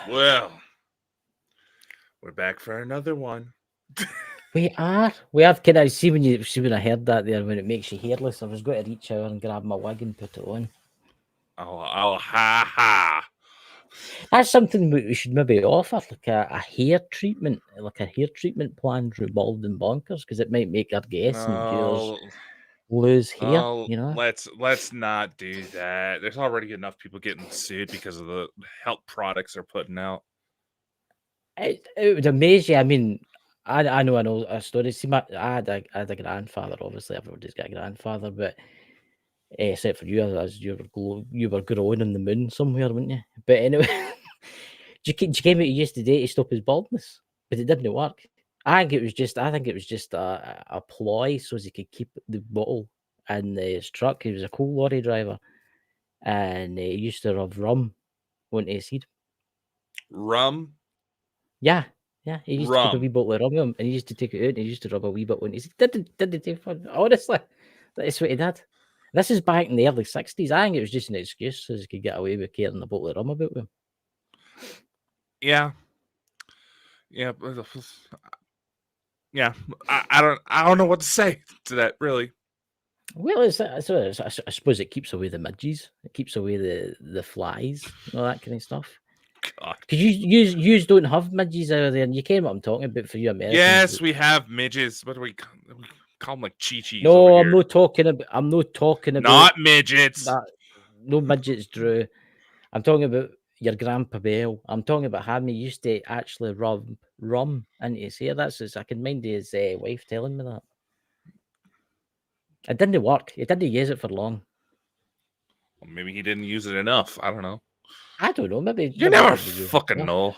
Well, we're back for another one. We are. We have kind of see when I heard that there when it makes you hairless. I was going to reach out and grab my wig and put it on. Oh, ha ha. That's something we should maybe offer, like a hair treatment, like a hair treatment plan through Bald and Bonkers, because it might make our guests and viewers No, lose hair. no, You know, let's not do that. There's already enough people getting sued because of the health products they're putting out. it would amaze you. I mean, I know a story. See, I had a grandfather. Obviously, everybody's got a grandfather, but except for you, as you were growing on the moon somewhere, weren't you? But anyway, do you came out yesterday to stop his baldness, but it didn't work. I think it was just a ploy so as he could keep the bottle in his truck. He was a coal lorry driver, and he used to rub rum onto his head. Rum, Yeah, yeah. He used to keep a wee rum. bottle of rum, and he used to take it out, and he used to rub a wee bit on his head. Didn't take fun. Honestly, that's what he did. This is back in the early 60s. I think it was just an excuse so he could get away with carrying a bottle of rum about with him. Yeah, yeah, yeah. I don't know what to say to that. Really. Well, I suppose it keeps away the midges. It keeps away the flies and all that kind of stuff. God. Because you don't have midges out there, and you care what I'm talking about for you Americans. Yes, we have midgets. What do we call them? Like chi-chis No, over I'm here. not talking about. I'm not talking about Not midgets. that. No midgets, Drew. I'm talking about your grandpa Bill. I'm talking about how he used to actually rub rum into his hair. I can mind his wife telling me that. It didn't work. He didn't use it for long. Well, maybe he didn't use it enough. I don't know. I don't know. Maybe You never didn't use it fucking enough. know.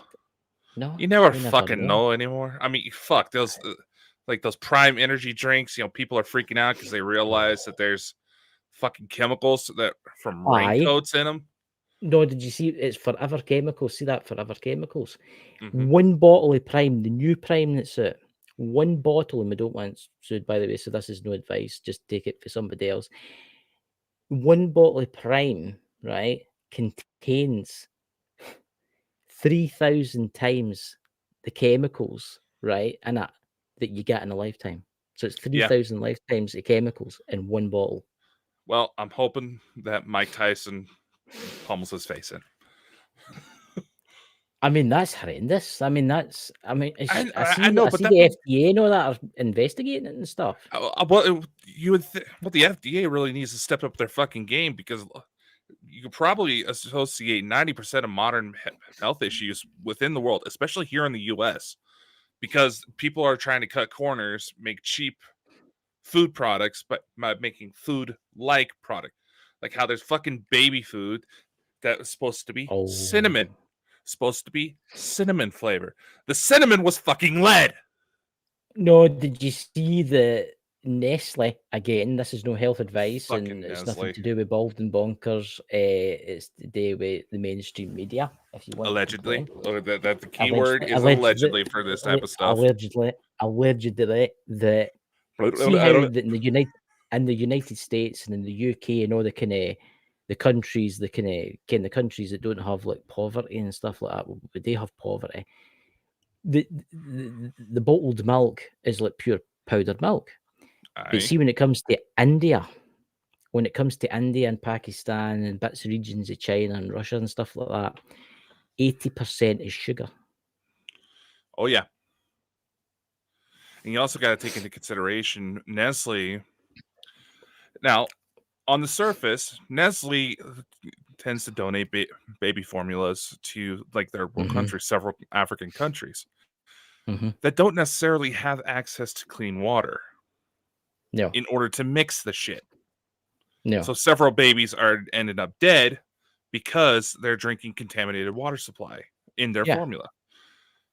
No, You never we never fucking know anymore. I mean, fuck those, like those prime energy drinks. You know, people are freaking out because they realize that there's fucking chemicals that from Aye. raincoats in them. No, did you see? It's Forever Chemicals. See that Forever Chemicals. Mm-hmm. One bottle of Prime, the new Prime that's out. One bottle, and we don't want sued, by the way. So this is no advice. Just take it for somebody else. One bottle of Prime, right, contains 3,000 times the chemicals, right, in it that you get in a lifetime. So it's 3,000 lifetimes of chemicals in one bottle. Well, I'm hoping that Mike Tyson pummels his face in. I mean, that's horrendous. I mean, I see know, I but see that the FDA and all that are investigating it and stuff. well, you would well, the FDA really needs to step up their fucking game because you could probably associate 90% of modern health issues within the world, especially here in the U.S., because people are trying to cut corners, make cheap food products, but by making food-like product, like how there's fucking baby food that was supposed to be cinnamon flavor. The cinnamon was fucking lead. No, did you see the Nestle again? This is no health advice, Fucking and it's Nestle. nothing to do with Bald and Bonkers. It's to do with the mainstream media. If you want Allegedly, to complain. that the key word is allegedly for this type of stuff. Allegedly, that see how in the United States and in the UK and all the kind of the countries, the countries that don't have like poverty and stuff like that, but they have poverty. The bottled milk is like pure powdered milk. But see, when it comes to India, and Pakistan and bits of regions of China and Russia and stuff like that, 80% is sugar. Oh yeah. And you also got to take into consideration Nestle. Now, on the surface, Nestle tends to donate baby formulas to like their countries, several African countries that don't necessarily have access to clean water. No. In order to mix the shit. No. So several babies are ended up dead because they're drinking contaminated water supply in their formula.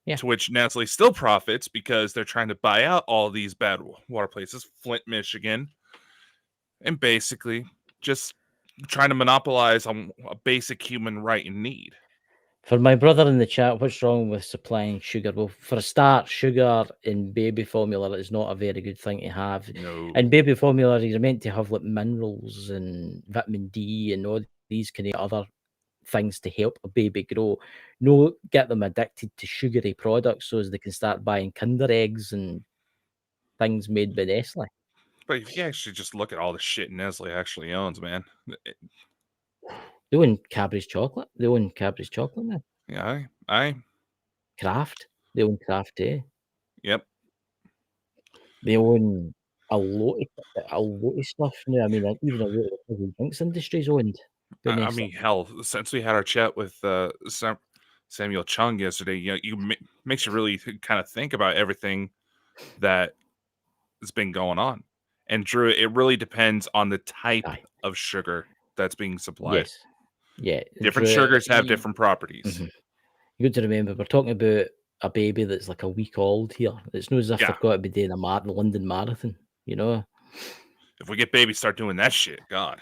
Yeah. To which Nestle still profits because they're trying to buy out all these bad water places, Flint, Michigan, and basically just trying to monopolize on a basic human right and need. For my brother in the chat, what's wrong with supplying sugar? Well, for a start, sugar in baby formula is not a very good thing to have. No. And baby formula, you're meant to have like minerals and vitamin D and all these kind of other things to help a baby grow. No, get them addicted to sugary products so as they can start buying Kinder eggs and things made by Nestle. But if you actually just look at all the shit Nestle actually owns, man. They own Cadbury's chocolate. They own Cadbury's chocolate, man. Yeah, I Kraft. They own Kraft, eh? yep. They own a lot of stuff now. I mean, like, even a lot of the drinks industry's owned by I Nestle. mean, hell, since we had our chat with Samuel Chong yesterday, makes you really kind of think about everything that has been going on. And Drew, it really depends on the type Aye. of sugar that's being supplied. Yes. Yeah. Different sugars have different properties. Mhm. You got to remember, we're talking about a baby that's like a week old here. It's not as if Yeah. they've got to be doing the London Marathon, you know? If we get babies start doing that shit, God.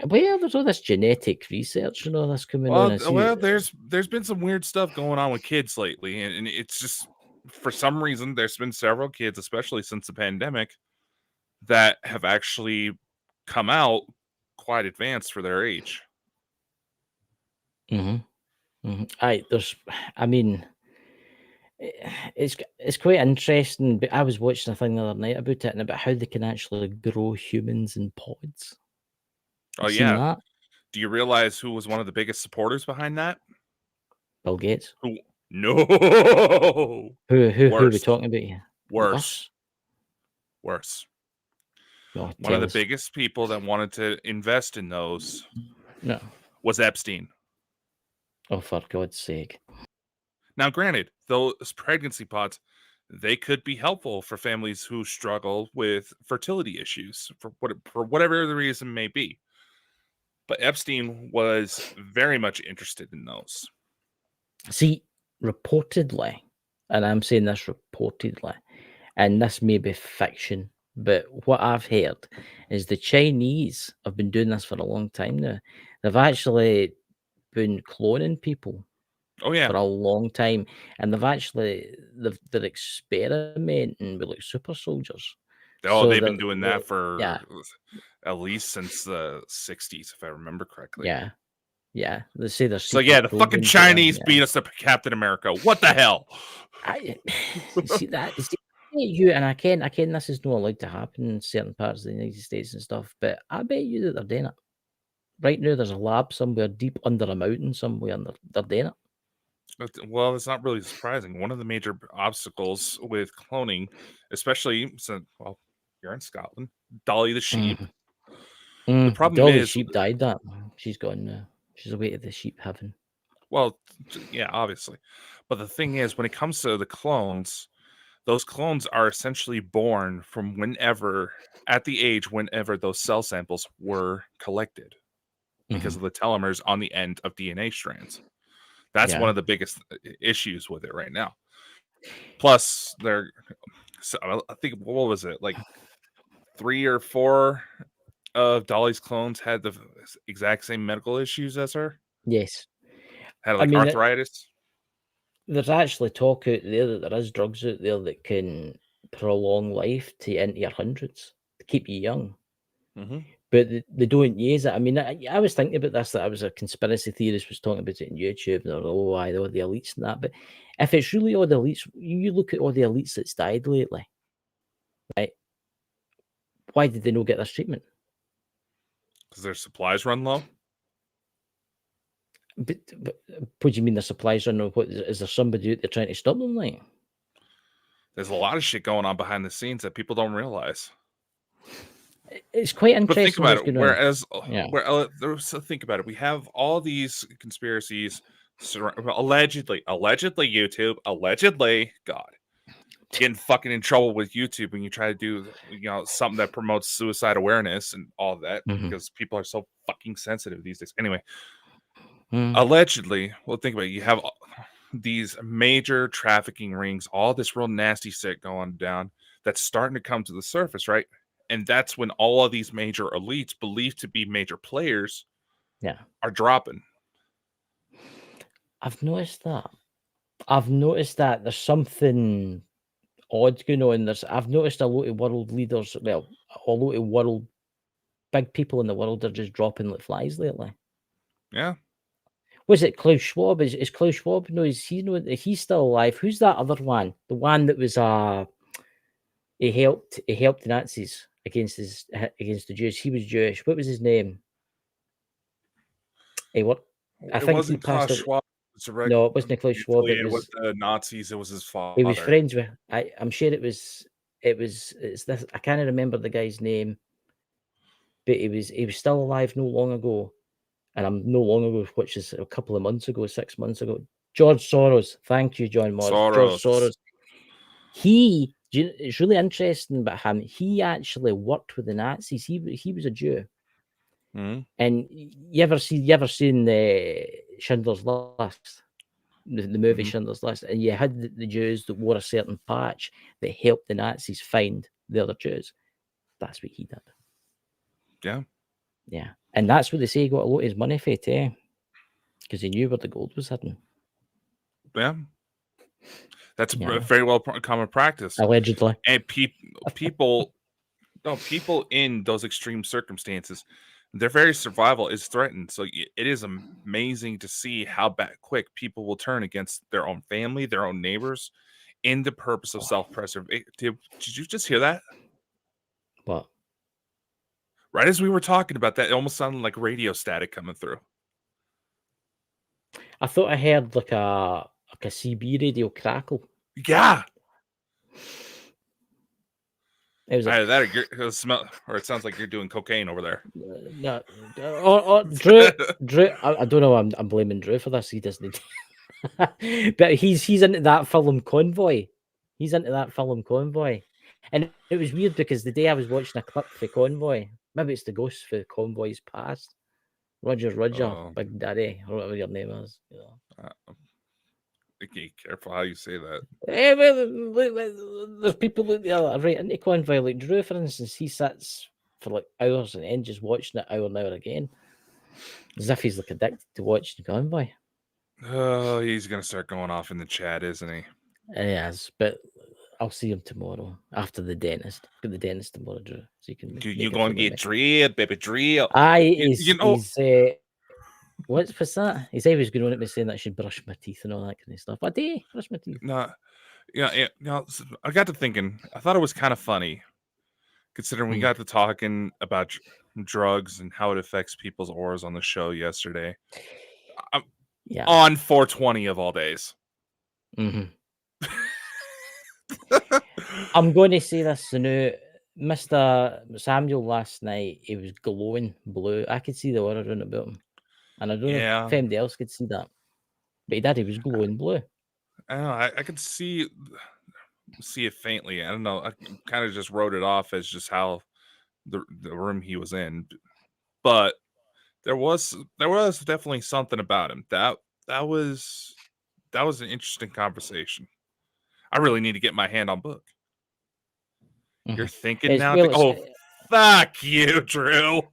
Well, there's all this genetic research and all this coming on. Well, there's been some weird stuff going on with kids lately, and it's just for some reason there's been several kids, especially since the pandemic, that have actually come out quite advanced for their age. I mean, it's quite interesting. But I was watching a thing the other night about it and about how they can actually grow humans in pods. Oh You seen yeah. that? Do you realize who was one of the biggest supporters behind that? Bill Gates. Who? No. Who are we Worse. talking about here? Worse. Oh, One of tell the us. biggest people that wanted to invest in those No. was Epstein. Oh, for God's sake. Now, granted, those pregnancy pods, they could be helpful for families who struggle with fertility issues for whatever the reason may be. But Epstein was very much interested in those. See, reportedly, and I'm saying this reportedly, and this may be fiction, but what I've heard is the Chinese have been doing this for a long time now. They've actually been cloning people Oh yeah, for a long time, and they're experimenting with like super soldiers. So they've been doing that yeah, for at least since the 60s, if I remember correctly. yeah. They say there's So secret yeah, the fucking programs going on, Chinese beat us to Captain America. What the hell? I see that. See, you and I ken this is not allowed to happen in certain parts of the United States and stuff, but I bet you that they're doing it. Right now, there's a lab somewhere deep under a mountain somewhere, and they're doing it. Well, it's not really surprising. One of the major obstacles with cloning, especially since, well, you're in Scotland, Dolly the sheep. The problem Dolly's is, sheep died. That she's gone now. She's away to the sheep heaven. well, yeah, obviously. But the thing is, when it comes to the clones, those clones are essentially born from at the age whenever those cell samples were collected because of the telomeres on the end of DNA strands. That's one Yeah. of the biggest issues with it right now. Plus, I think, what was it, like 3 or 4 of Dolly's clones had the exact same medical issues as her? Yes. Had I like mean, arthritis? there's actually talk out there that there is drugs out there that can prolong life to into your hundreds to keep you young. Mm-hmm. But they don't use it. I mean, I was thinking about this, that I was a conspiracy theorist was talking about it on YouTube, and they're, oh, why all the elites and that. But if it's really all the elites, you look at all the elites that's died lately, right? Why did they not get this treatment? Because their supplies run low? But what do you mean the supplies are no? What is there somebody out there trying to stop them? Like, There's a lot of shit going on behind the scenes that people don't realize. it's quite But think interesting about what's it. going on. Think about it. We have all these conspiracies, allegedly YouTube, allegedly God, getting fucking in trouble with YouTube when you try to do something that promotes suicide awareness and all that because people are so fucking sensitive these days. Anyway, allegedly, well, think about it. You have these major trafficking rings, all this real nasty shit going down that's starting to come to the surface, right? And that's when all of these major elites believed to be major players are dropping. I've noticed that. There's something odd going on. I've noticed a lot of world leaders, well, a lot of world big people in the world are just dropping like flies lately. Yeah. Was it Klaus Schwab? Is Klaus Schwab? No, he's still alive. Who's that other one? The one that was he helped the Nazis against the Jews. He was Jewish. What was his name? Hey, what? I It think he wasn't passed Klaus away. Schwab. It's No, it wasn't Klaus Schwab. It affiliated with was the Nazis. It was his he was father. friends with. I'm sure it was. It's this. I can't remember the guy's name, but he was still alive no long ago, and I'm no long ago, which is a couple of months ago, 6 months ago. George Soros. Thank you, John Morris. George Soros. It's really interesting about him. He actually worked with the Nazis. He was a Jew. Mm-hmm. And you ever seen the Schindler's List, the movie Mm-hmm. Schindler's List, and you had the Jews that wore a certain patch that helped the Nazis find the other Jews. That's what he did. Yeah, and that's what they say he got a lot of his money for too, because he knew where the gold was hidden. Yeah, that's very well common practice. Allegedly, and people in those extreme circumstances, their very survival is threatened. So it is amazing to see how quick people will turn against their own family, their own neighbors, in the purpose of self-preservation. Did you just hear that? What? Right as we were talking about that, it almost sounded like radio static coming through. I thought I heard like a CB radio crackle. Yeah. It was Either that or smell, or it sounds like you're doing cocaine over there. No, Drew. I don't know. I'm blaming Drew for this. He doesn't. But he's into that film Convoy. He's into that film Convoy, and it was weird because the day I was watching a clip for Convoy, maybe it's the ghost for Convoy's past. Roger, Big Daddy, or whatever your name is. You know. Okay, careful how you say that. There's people that are right into Convoy, like Drew, for instance. He sits for like hours and then just watching it hour and hour again, as if he's like addicted to watching Convoy. Oh, he's gonna start going off in the chat, isn't he? Yes, but I'll see him tomorrow after the dentist. Got the dentist tomorrow, Drew. So you can. You gonna get drilled, baby, drill. He's what's that? He said he was going on at me saying that I should brush my teeth and all that kind of stuff. I do brush my teeth. No, yeah. I got to thinking. I thought it was kind of funny, considering we got to talking about drugs and how it affects people's auras on the show yesterday. On 420 of all days. Mm-hmm. I'm going to say this. Mr. Samuel last night, he was glowing blue. I could see the aura around about him, and I don't know if anybody else could see that, but he did. He was glowing blue. I don't know. I could see it faintly. I don't know. I kind of just wrote it off as just how the room he was in, but there was definitely something about him that was an interesting conversation. I really need to get my hand on book. Mm-hmm. You're thinking now? Fuck you, Drew.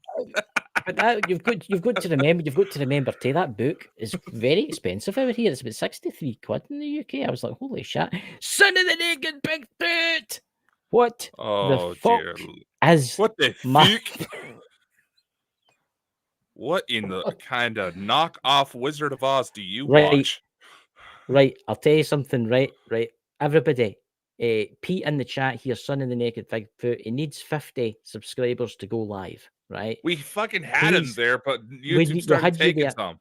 But you've got to remember. Too, that book is very expensive over here. It's about 63 quid in the UK. I was like, holy shit! Son of the Naked Bigfoot. What the fuck is what the fuck? What in the kind of knockoff Wizard of Oz do you watch? Right, I'll tell you something. Right, everybody. Pete in the chat here, Son of the Naked Bigfoot. He needs 50 subscribers to go live. Right, we fucking had him there, but YouTube started taking some.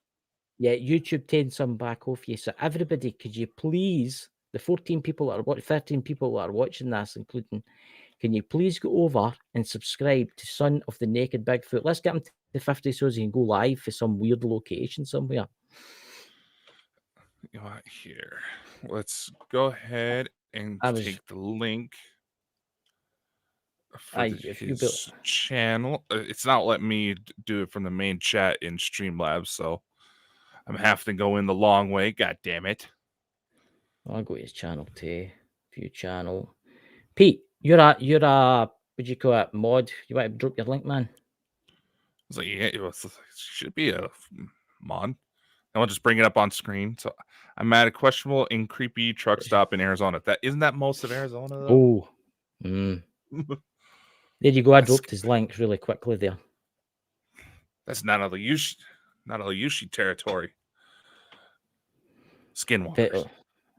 Yeah, YouTube taking some back off you. So everybody, could you please, the 13 people that are watching this, including, can you please go over and subscribe to Son of the Naked Bigfoot? Let's get him to 50 so he can go live for some weird location somewhere. Here, let's go ahead and take the link for his channel. It's not letting me do it from the main chat in Streamlabs, so I'm having to go in the long way. God damn it! I'll go to his channel too. View channel. Pete, you're a what do you call it, mod? You want to drop your link, man? It's like, yeah, it should be a mod. And I'll just bring it up on screen. So I'm at a questionable and creepy truck stop in Arizona. Isn't that most of Arizona though? Oh. There you go. I dropped his link really quickly there. That's not a Yushi territory. Skinwalkers.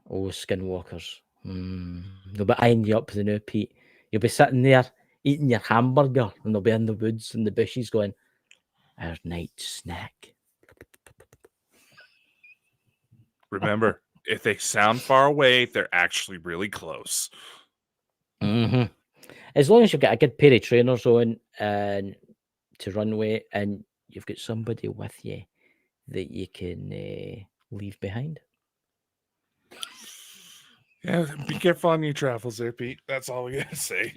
Skinwalkers. They'll be eyeing you up the new Pete. You'll be sitting there eating your hamburger, and they'll be in the woods and the bushes going, "Our night snack." Remember, if they sound far away, they're actually really close. As long as you've got a good pair of trainers on and to run with, and you've got somebody with you that you can leave behind. Yeah, be careful on your travels there, Pete. That's all we gotta say.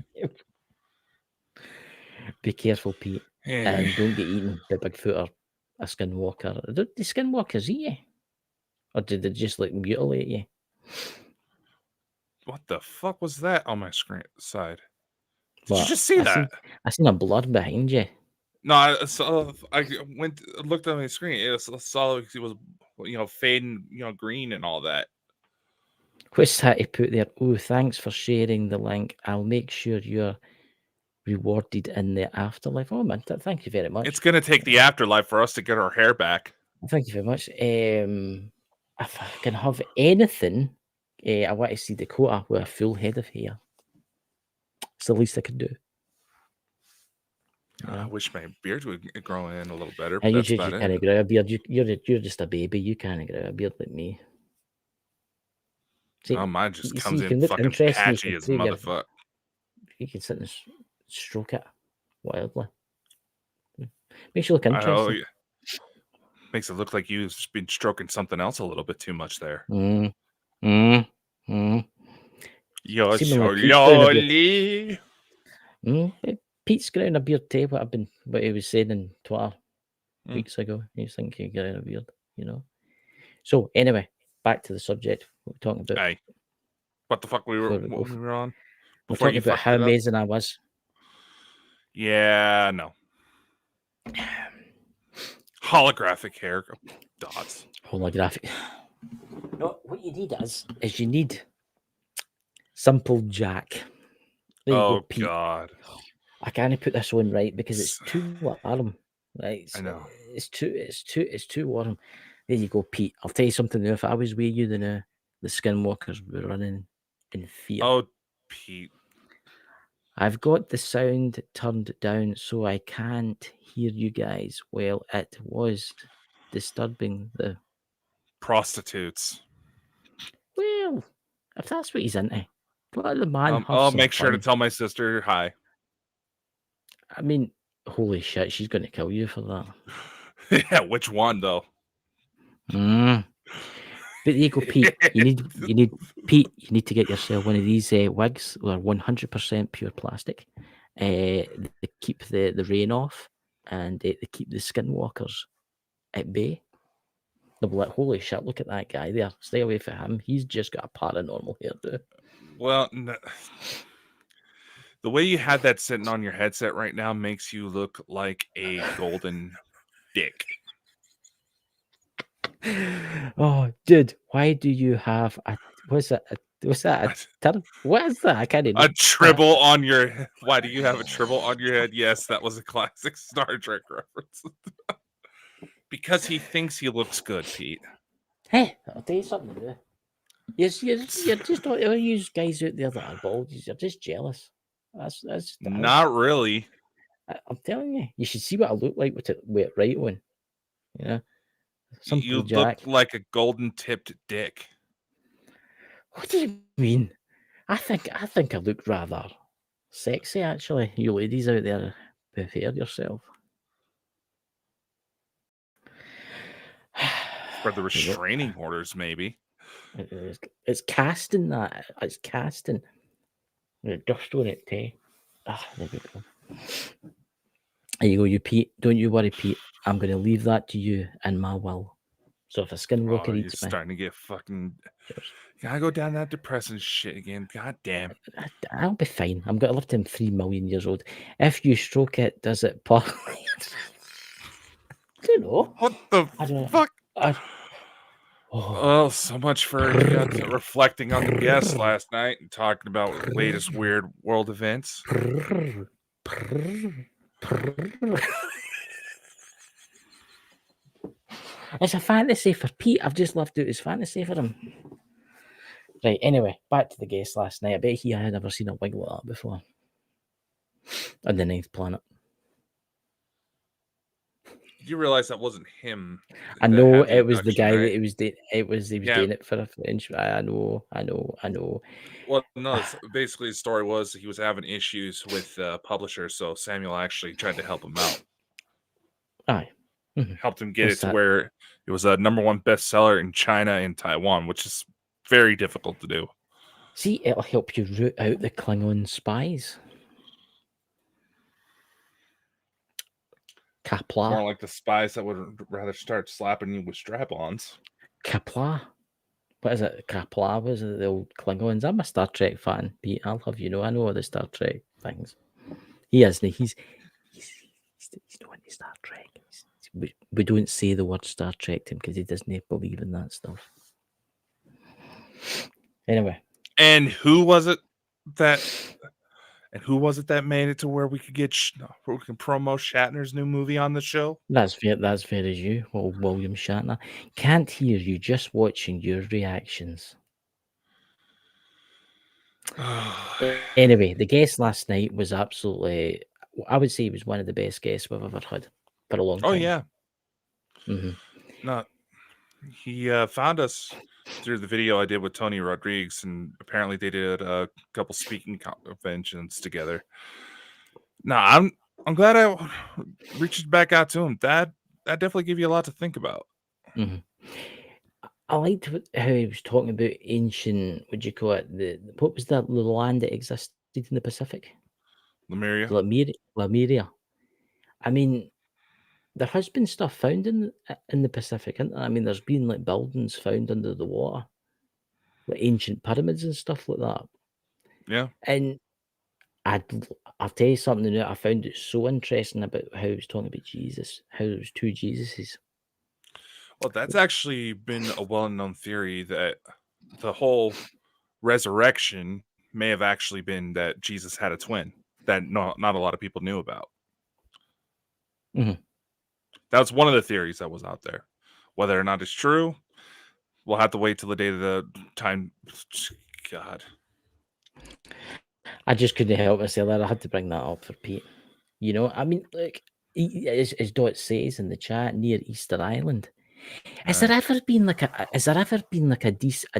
Be careful, Pete, Anyway. and don't get eaten by Bigfoot or a skinwalker. Do the skinwalkers eat you, or did they just like mutilate you? What the fuck was that on my screen side? Did What? you just see that? I seen a blur behind you. No, I looked at my screen. It was fading, green and all that. What's that he put there? Oh, thanks for sharing the link. I'll make sure you're rewarded in the afterlife. Oh man, thank you very much. It's gonna take the afterlife for us to get our hair back. Thank you very much. If I can have anything, I want to see Dakota with a full head of hair. It's the least I could do. I wish my beard would grow in a little better. And But you that's about can't it. grow a beard. You're just a baby. You can't grow a beard like me. See, Mine just you comes see, you can in look fucking interesting, you patchy can as shave your- motherfucker. You can sit and stroke it wildly. Makes you look Oh, interesting. yeah. Makes it look like you've just been stroking something else a little bit too much there. You're See, so when Pete's growing a lonely. Pete's growing a beard too. What he was saying in Twitter Mm. weeks ago. He's thinking of growing a beard, So anyway, back to the subject. What we're talking about. Hey, what the fuck we were on? We're Before talking you about fucked how it up? amazing I was. Yeah, no. Holographic hair dots. Holographic. No, what you need is you need Simple Jack. There you go, Pete. God. I can't put this on right because it's too warm. Right? I know. It's too warm. There you go, Pete. I'll tell you something now. If I was with you, then the skinwalkers were running in fear. Oh, Pete. I've got the sound turned down so I can't hear you guys. Well, it was disturbing the Prostitutes. Well, if that's what he's into, let the man have I'll some make sure to fun. tell my sister hi. I mean, holy shit, she's going to kill you for that. Yeah, which one though? But there you go, Pete. You need to get yourself one of these wigs. They're 100% pure plastic. They keep the rain off, and they keep the skinwalkers at bay. They'll be like, holy shit, look at that guy there. Stay away from him. He's just got a paranormal hairdo. Well, no. The way you had that sitting on your headset right now makes you look like a golden dick. Oh, dude, why do you have a what's that? What is that? I can't even. A tribble on your head. Why do you have a tribble on your head? Yes, that was a classic Star Trek reference. Because he thinks he looks good, Pete. Hey, I'll tell you something. You're just all you guys out there that are bald. You're just jealous. That's Not really. I'm telling you, you should see what I look like with it right on. Simple You Jack. look like a golden tipped dick. What do you mean? I think I look rather sexy, actually. You ladies out there, prepare yourself. For the restraining orders, maybe. It's casting that. It's casting. Dust on it, too. There we go. There you go, you Pete. Don't you worry, Pete. I'm going to leave that to you and my will. So if a skinwalker eats me, starting to get fucking. Gotta go down that depressing shit again. God damn. I'll be fine. I'm going to live to him 3 million years old. If you stroke it, does it pop? I don't know. What the fuck? Well, so much for reflecting on the guests last night and talking about latest weird world events. It's a fantasy for Pete. I've just left out his fantasy for him. Right, anyway, back to the guest last night. I bet he had never seen a wig like that before. On the ninth planet. You realize that wasn't him I that know had the it was the induction, guy right? that he was doing. He was Yeah. doing it for a French. I know. Well, no, basically the story was he was having issues with publishers, so Samuel actually tried to help him out. Aye. Helped him get What's it to that? where it was a #1 bestseller in China and Taiwan, which is very difficult to do. See, it'll help you root out the Klingon spies. Kapla. More like the spies that would rather start slapping you with strap-ons. Kapla. What is it? Kapla was it the old Klingons? I'm a Star Trek fan, Pete. I'll have you know. I know all the Star Trek things. He isn't. He's not into Star Trek. We don't say the word Star Trek to him because he doesn't believe in that stuff. Anyway. And who was it that made it to where we could get where we can promo Shatner's new movie on the show? That's fair. That's fair as you. Well, William Shatner. Can't hear you. Just watching your reactions. Anyway, the guest last night was absolutely. I would say he was one of the best guests we've ever had for a long time. Oh yeah. Mm-hmm. No, he found us through the video I did with Tony Rodriguez, and apparently they did a couple speaking conventions together. No, I'm glad I reached back out to him. That definitely gave you a lot to think about. Mm-hmm. I liked how he was talking about ancient. What do you call it? What was the land that existed in the Pacific? Lemuria. Lemuria. I mean, there has been stuff found in the Pacific, isn't there? I mean, there's been like buildings found under the water, like ancient pyramids and stuff like that. Yeah. And I'll tell you something that I found it so interesting about how he was talking about Jesus, how there was two Jesuses. Well, that's actually been a well-known theory that the whole resurrection may have actually been that Jesus had a twin that not a lot of people knew about. Mm-hmm. That was one of the theories that was out there. Whether or not it's true, we'll have to wait till the day of the time. God. I just couldn't help myself there. I had to bring that up for Pete. You know, I mean, like, as Dot says in the chat, near Easter Island. Has there ever been like a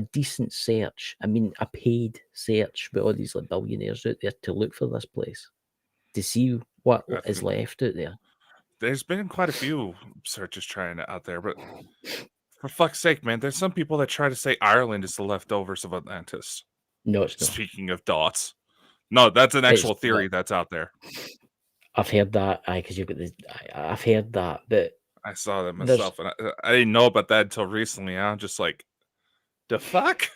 decent search? I mean, a paid search with all these like billionaires out there to look for this place, to see what is left out there? There's been quite a few searches trying it out there, but for fuck's sake, man, there's some people that try to say Ireland is the leftovers of Atlantis. No, it's not. Speaking of dots. No, that's an actual theory that's out there. I've heard that, because you've got this. I've heard that, but I saw that myself, and I didn't know about that until recently. I'm just like, the fuck?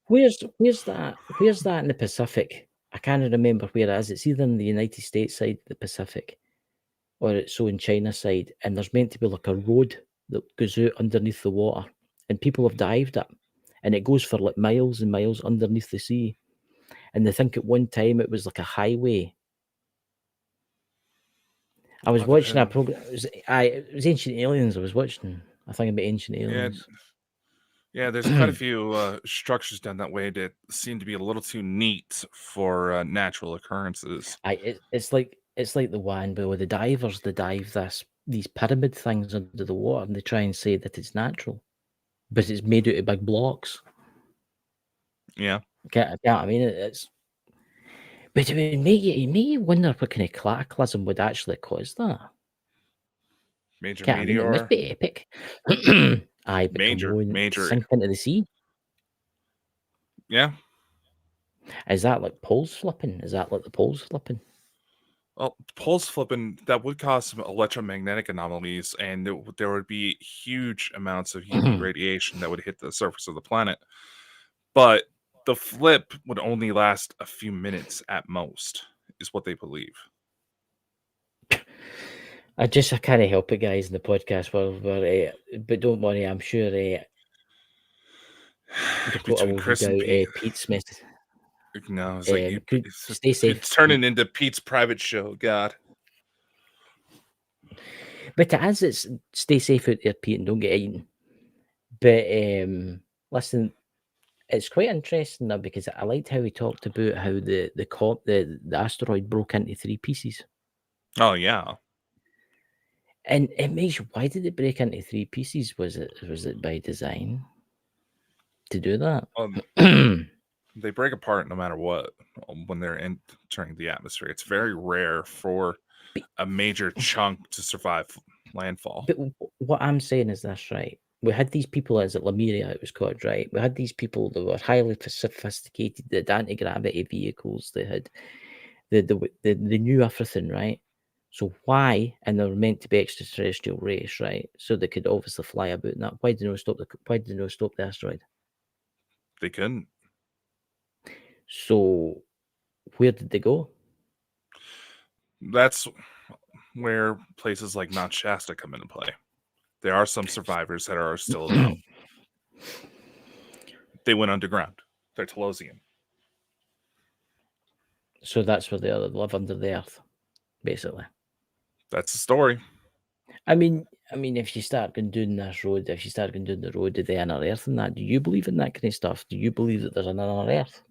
Where's that? Where's that in the Pacific? I can't remember where it is. It's either in the United States side of the Pacific, or it's so in China side. And there's meant to be like a road that goes out underneath the water, and people have dived it, and it goes for like miles and miles underneath the sea. And they think at one time it was like a highway. I was watching a program. It was Ancient Aliens. I was watching a thing about Ancient Aliens. Yeah, there's quite a few structures down that way that seem to be a little too neat for natural occurrences. It's like the one where the divers they dive these pyramid things under the water, and they try and say that it's natural, but it's made out of big blocks. Yeah. I mean, it's. But it would make you wonder what kind of cataclysm would actually cause that. Major meteor. I mean, it must be epic. Aye, but major sink into the sea. Yeah. Is that like poles flipping? Is that like the poles flipping? Well, poles flipping, that would cause some electromagnetic anomalies, and there would be huge amounts of UV radiation that would hit the surface of the planet. But the flip would only last a few minutes at most, is what they believe. I can't help it, guys, in the podcast world. But don't worry, I'm sure Dakota will read out Pete's message. No, it's like stay safe. It's turning into Pete's private show. God. But it is, it's stay safe out there, Pete, and don't get eaten. But listen, it's quite interesting though, because I liked how he talked about how the asteroid broke into 3 pieces. Oh yeah. And it makes you, why did it break into 3 pieces? Was it by design to do that? They break apart no matter what when they're entering the atmosphere. It's very rare for a major chunk to survive landfall. But what I'm saying is this, right? We had these people, as at Lemuria, it was called, right? We had these people that were highly sophisticated, they had anti-gravity vehicles, they had they knew everything, right? So why, and they were meant to be extraterrestrial race, right? So they could obviously fly about and that. Why did they not stop the asteroid? They couldn't. So where did they go? That's where places like Mount Shasta come into play. There are some survivors that are still about. They went underground. They're Telosian. So that's where they live under the earth, basically. That's the story. I mean, if you start going down this road, if you start going down the road to the inner earth and that, do you believe in that kind of stuff? Do you believe that there's another earth?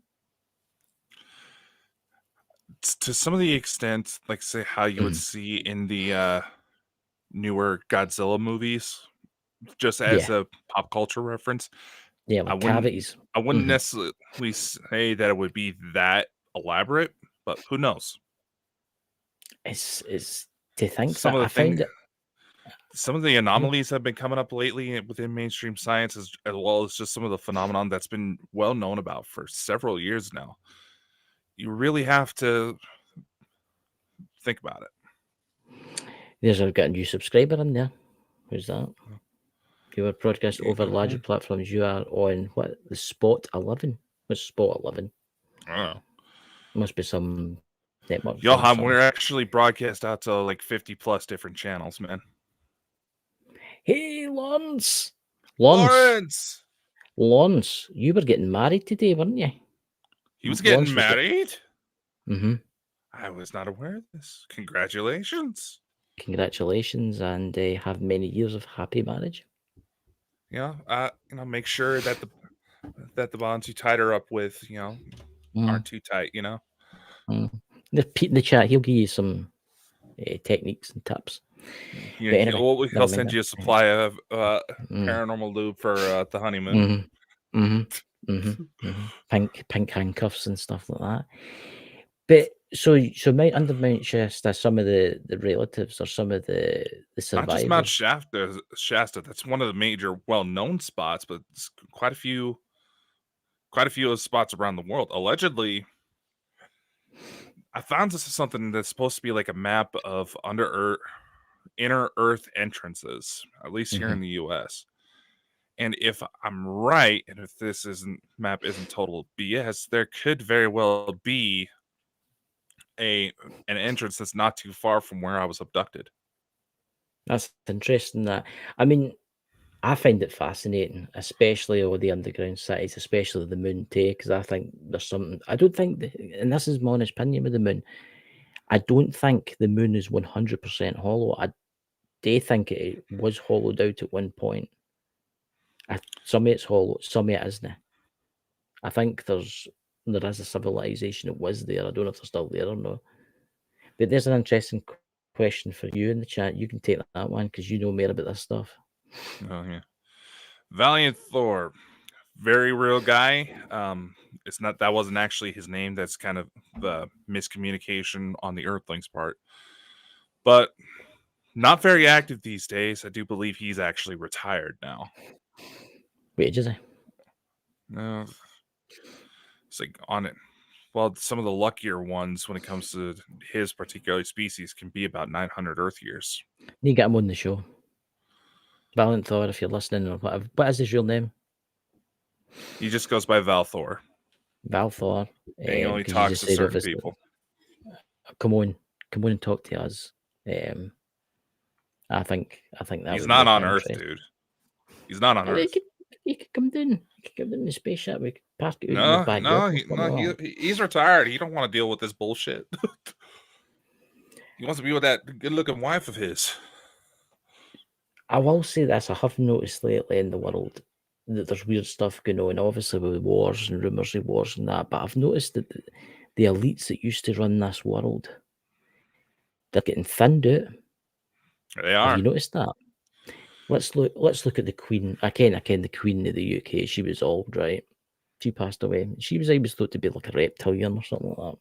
To some of the extent, like say how you would see in the newer Godzilla movies, just as Yeah. a pop culture reference. Yeah, I like wouldn't cavities. I wouldn't necessarily say that it would be that elaborate, but who knows? It's to think Some that of I the thing found it. some of the anomalies have been coming up lately within mainstream science, as well as just some of the phenomenon that's been well known about for several years now. You really have to think about it. There's I've got a new subscriber in there. Who's that? You are broadcast over larger platforms. You are on what, the Spot 11? What's Spot 11? I don't know. Must be some network thing. Johan, Something. we're actually broadcast out to like 50 plus different channels, man. Hey, Lawrence, Lawrence! you were getting married today, weren't you? He was getting Lawrence was married? Mm-hmm. I was not aware of this. Congratulations. Congratulations, and have many years of happy marriage. Yeah, make sure that the bonds you tied her up with, aren't too tight, There's Pete in the chat. He'll give you some techniques and tips. Yeah, But anyway, he'll never mind send that. you a supply of paranormal lube for the honeymoon. Pink handcuffs and stuff like that. But so under Mount Shasta, some of the relatives or some of the Not just Mount survivors. Shasta. That's one of the major well-known spots, but it's quite a few of spots around the world. Allegedly, I found this is something that's supposed to be like a map of inner Earth entrances, at least here in the U.S. And if I'm right, and if this map isn't total BS, there could very well be an entrance that's not too far from where I was abducted. That's interesting. That, I mean, I find it fascinating, especially all the underground cities, especially the moon too, because I think there's something. I don't think, and this is my honest opinion with the moon. I don't think the moon is 100% hollow. I do think it was hollowed out at one point. Some of it's hollow, some of it isn't. I think there is a civilization that was there. I don't know if they're still there or not. But there's an interesting question for you in the chat. You can take that one because you know more about this stuff. Oh yeah, Valiant Thor, very real guy. That wasn't actually his name. That's kind of the miscommunication on the Earthlings' part. But not very active these days. I do believe he's actually retired now. Wait, is he? No, it's like on it. Well, some of the luckier ones when it comes to his particular species can be about 900 Earth years. You get him on the show. Valiant Thor, if you're listening or whatever. What is his real name? He just goes by Val Thor. Val Thor. And he only talks to certain people. Come on and talk to us. I think that he's not on Earth, dude. He's not on Earth. He could come down. He could come down in the spaceship. We could park it out in the backyard. He's retired. He don't want to deal with this bullshit. He wants to be with that good-looking wife of his. I will say this: I have noticed lately in the world that there's weird stuff going on. Obviously, with wars and rumors of wars and that, but I've noticed that the elites that used to run this world, they're getting thinned out. They Have are. you noticed that? Let's look at the Queen. I ken the Queen of the UK. She was old, right? She passed away. She was always thought to be like a reptilian or something like that.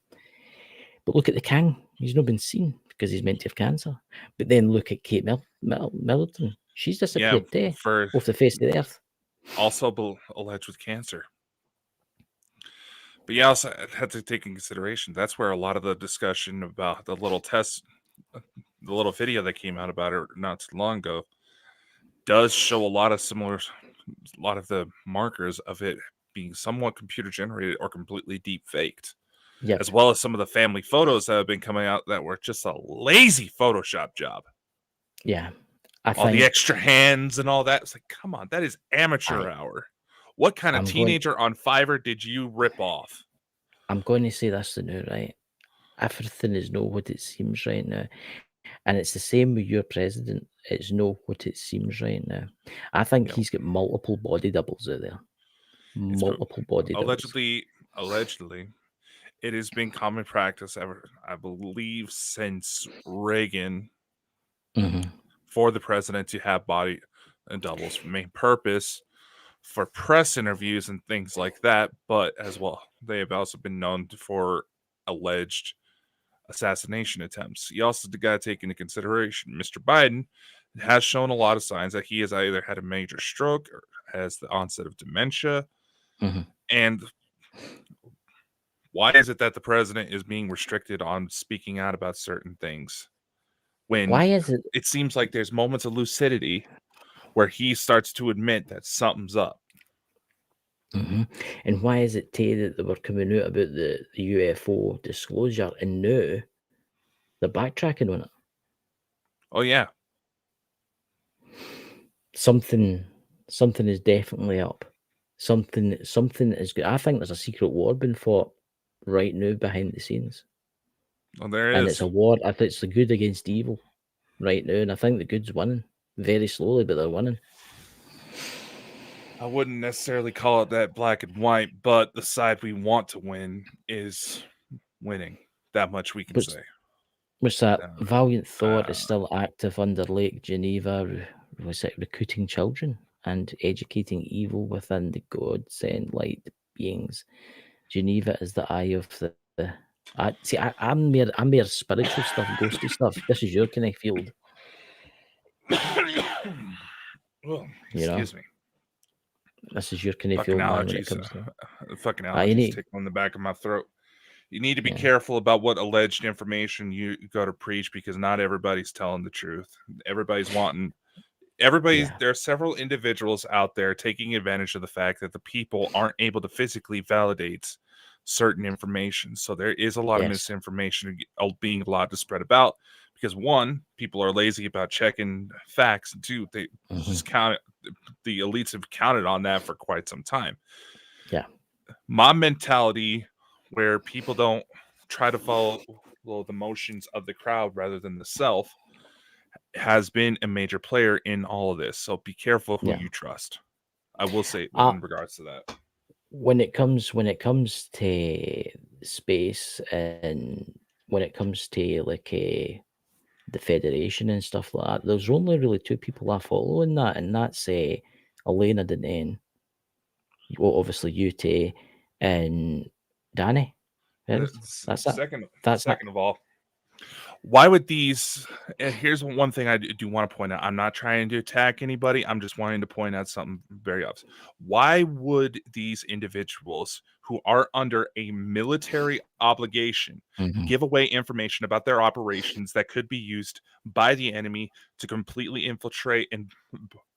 But look at the King. He's not been seen because he's meant to have cancer. But then look at Kate Middleton. She's Yeah, disappeared too for off the face of the earth. also alleged with cancer. But you also had to take in consideration that's where a lot of the discussion about the little test, the little video that came out about it not too long ago, does show a lot of the markers of it being somewhat computer generated or completely deep faked, Yep. as well as some of the family photos that have been coming out that were just a lazy Photoshop job. Yeah. All the extra hands and all that. It's like, come on, that is amateur hour. What kind of teenager on Fiverr did you rip off? I'm going to say this now, right? Everything is not what it seems right now. And it's the same with your president. It's not what it seems right now. I think he's got multiple body doubles out there. Multiple body doubles. Allegedly, it has been common practice ever, I believe, since Reagan for the president to have body doubles for main purpose for press interviews and things like that. But as well, they have also been known for alleged assassination attempts. You also got to take into consideration Mr. Biden has shown a lot of signs that he has either had a major stroke or has the onset of dementia. And why is it that the president is being restricted on speaking out about certain things when why is it seems like there's moments of lucidity where he starts to admit that something's up? And why is it that they were coming out about the UFO disclosure and now they're backtracking on it? Oh yeah, something is definitely up. Something is good. I think there's a secret war being fought right now behind the scenes. well, there And is. it's a war. I think it's the good against evil right now, and I think the good's winning very slowly, but they're winning. I wouldn't necessarily call it that black and white, but the side we want to win is winning. That much we can say. Which that valiant thought is still active under Lake Geneva, recruiting children and educating evil within the God-sent light beings. Geneva is the eye of the. I'm mere spiritual stuff, ghosty stuff. This is your kind of field. Well, excuse me. This is your kind of field, man. When it comes to fucking allergies tickling the back of my throat. You need to be careful about what alleged information you go to preach because not everybody's telling the truth. There are several individuals out there taking advantage of the fact that the people aren't able to physically validate certain information. So there is a lot of misinformation being allowed to spread about because one, people are lazy about checking facts, and two, they just count it. The elites have counted on that for quite some time. Yeah. My mentality where people don't try to follow the motions of the crowd rather than the self has been a major player in all of this. So be careful who you trust. I will say in regards to that. When it comes to space and when it comes to like the Federation and stuff like that, there's only really two people I follow in that, and that's Elena Denen, well, obviously UT, and Danny. That's second of all, why would these? Here's one thing I do want to point out. I'm not trying to attack anybody. I'm just wanting to point out something very obvious. Why would these individuals who are under a military obligation give away information about their operations that could be used by the enemy to completely infiltrate and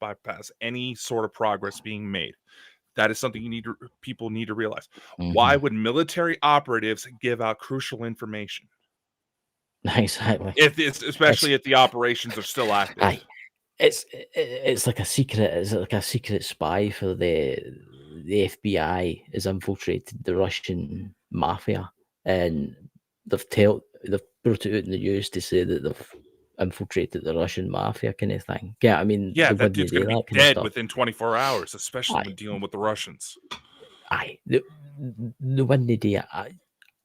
bypass any sort of progress being made? That is something people need to realize. Why would military operatives give out crucial information? Exactly. Especially if the operations are still active. It's like a secret. It's like a secret spy for the FBI has infiltrated the Russian mafia, and they've brought it out in the news to say that they've infiltrated the Russian mafia kind of thing. Yeah, I mean, Yeah, they that wouldn't dude's do gonna be that kind of dead stuff. within 24 hours, especially when Aye, dealing with the Russians. aye. The wouldn't do it.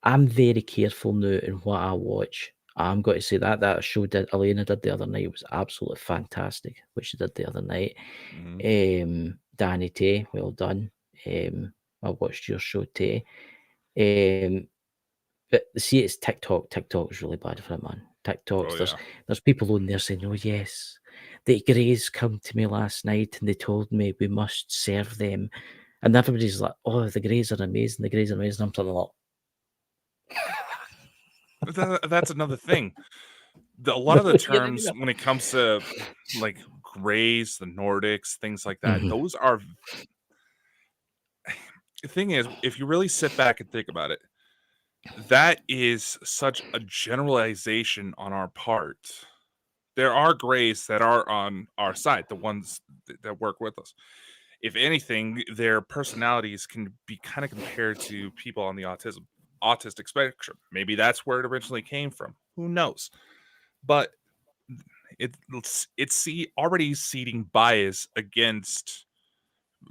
I'm very careful now in what I watch. I'm going to say that show that Elena did the other night was absolutely fantastic. What she did the other night. Danny Tay, well done. I watched your show, Tay. But see, it's TikTok. TikTok is really bad for it, man. TikToks. Oh yeah. There's people on there saying, "Oh yes, the Greys come to me last night and they told me we must serve them," and everybody's like, "Oh, the Greys are amazing. The Greys are amazing." I'm something like, That's another thing. A lot of the you know, terms when it comes to like Greys, the Nordics, things like that, Mhm. those are the thing is, if you really sit back and think about it, that is such a generalization on our part. There are Greys that are on our side, the ones that work with us. If anything, their personalities can be kind of compared to people on the autistic spectrum. Maybe that's where it originally came from. Who knows? But it's already seeding bias against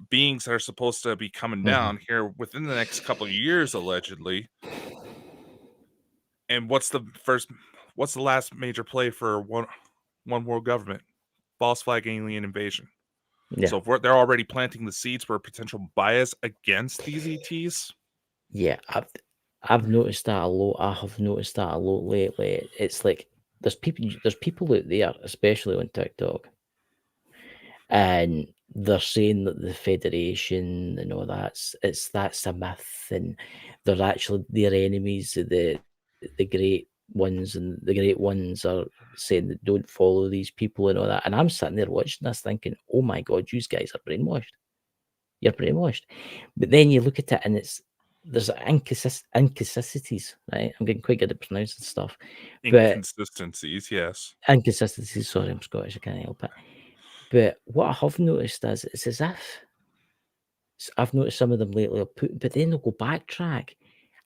beings that are supposed to be coming Mhm. down here within the next couple of years, allegedly. And what's the last major play for one world government? False flag alien invasion. Yeah, So if they're already planting the seeds for potential bias against these ETs, yeah. I've noticed that a lot. I have noticed that a lot lately. It's like there's people out there, especially on TikTok, and they're saying that the Federation and all that's a myth, and they're actually their enemies, the great ones, and the great ones are saying that don't follow these people and all that. And I'm sitting there watching this, thinking, "Oh my God, you guys are brainwashed. You're brainwashed." But then you look at it, and there's inconsistencies, right? I'm getting quite good at pronouncing stuff, but inconsistencies, yes. inconsistencies. Sorry, I'm Scottish. I can't help it. But what I have noticed is it's as if I've noticed some of them lately are but then they'll go backtrack.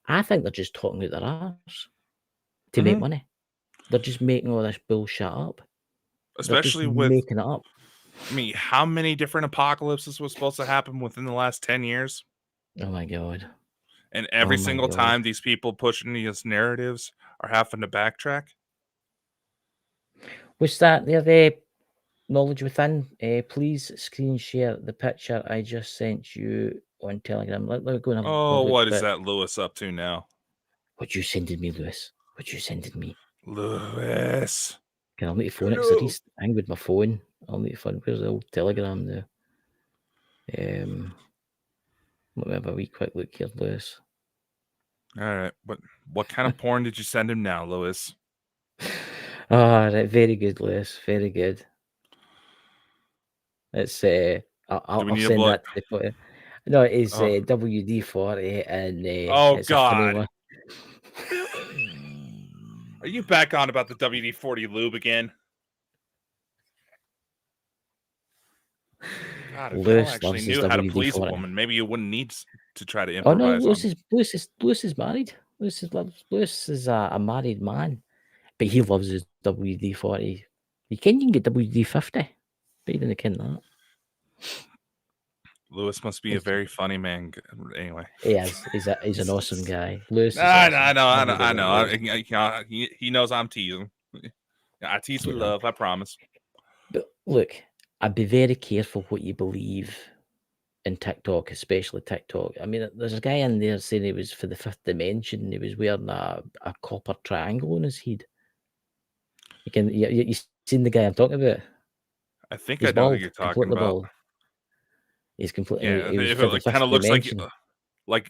I think they're just talking out their arse to make Hmm. money. They're just making all this bullshit up. They're just Especially with, making it up. I mean, how many different apocalypses was supposed to happen within the last 10 years? Oh my God. And Oh every my single God. time these people pushing these narratives are having to backtrack. What's that there? Knowledge within. Please screen share the picture I just sent you on Telegram. Let me go and have a Oh, look what is at that Lewis up to now? what you sending me, Lewis. What you sending me. Lewis. Okay, I'll need to phone it because I Hello. just hang with my phone. I'll need to phone. Where's the old Telegram now? Let me have a wee quick look here, Lewis. All right. What kind of porn did you send him now, Lewis? Ah, right, very good, Lewis. Very good. It's Do we I'll need a send blood? that to the no, it's Oh, WD-40 and oh it's a funny God. one. Are you back on about the WD-40 lube again? God, if y'all Lewis actually loves his knew how to please a WD-40. woman, maybe you wouldn't need to try to Oh no, improvise on them. Lewis is married. Lewis is a married man, but he loves his WD-40. You can get WD-50, but you didn't ken that. Lewis must be a It's, very funny man. Anyway. he is. He's an awesome guy. Lewis is I know, I awesome. know, I know, Everybody I loves know. Lewis. He knows I'm teasing. I tease with You know. love, I promise. But look, I'd be very careful what you believe in TikTok, especially TikTok. I mean, there's a guy in there saying he was for the fifth dimension. He was wearing a copper triangle on his head. You seen the guy I'm talking about? I think I He's know who you're bald, talking completely about. bald. He's completely. Yeah, He was if for it the kind fifth of looks dimension.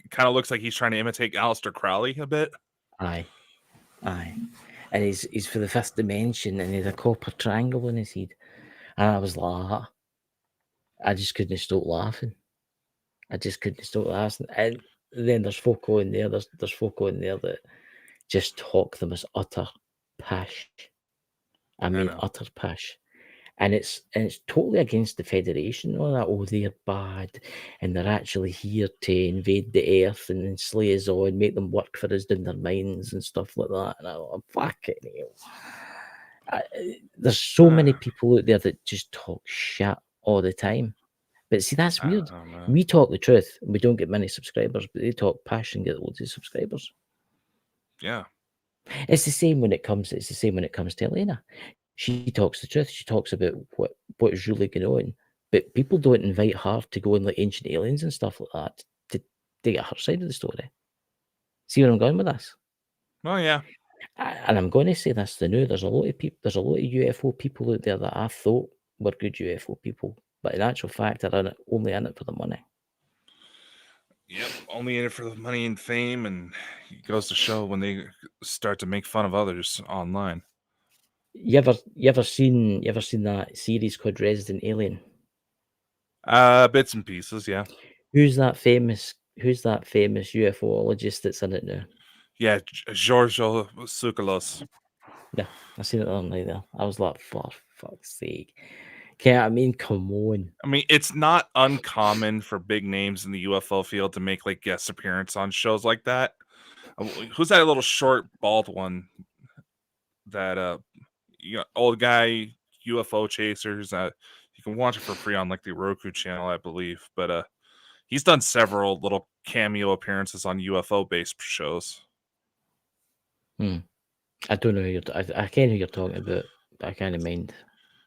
kind of looks like he's trying to imitate Aleister Crowley a bit. Aye, aye. And he's for the fifth dimension, and he had a copper triangle on his head. And I was like, I just couldn't stop laughing. I just couldn't stop laughing. And then there's folk on there. There's folk on there that just talk them as utter pish. I I mean, know. utter pish. And it's totally against the Federation and all that. Oh, they're bad, and they're actually here to invade the earth and then slay us all and make them work for us down their mines and stuff like that. And I'm fucking hell. There's so many people out there that just talk shit all the time. But see, that's I weird. don't know. We talk the truth. We don't get many subscribers, but they talk passion, get loads of subscribers. Yeah. It's the same when it comes. It's the same when it comes to Elena. She talks the truth. She talks about what is really going on. But people don't invite her to go on like Ancient Aliens and stuff like that to get her side of the story. See where I'm going with this? Well, yeah. And I'm going to say this: there's a lot of people. There's a lot of UFO people out there that I thought were good UFO people, but in actual fact, they're only in it for the money. Yep, only in it for the money and fame, and it goes to show when they start to make fun of others online. You ever seen that series called Resident Alien? Bits and pieces, yeah. Who's that famous UFOologist that's in it now? Yeah, Giorgio Tsoukalos. Yeah, I seen it the other night there. I was like, for fuck's sake. Okay, I mean, come on. I mean, it's not uncommon for big names in the UFO field to make like guest appearance on shows like that. Who's that little short bald one? That old guy UFO chasers. You can watch it for free on like the Roku channel, I believe. But he's done several little cameo appearances on UFO based shows. I don't know who you're. I can't know who you're talking about, but I can't mind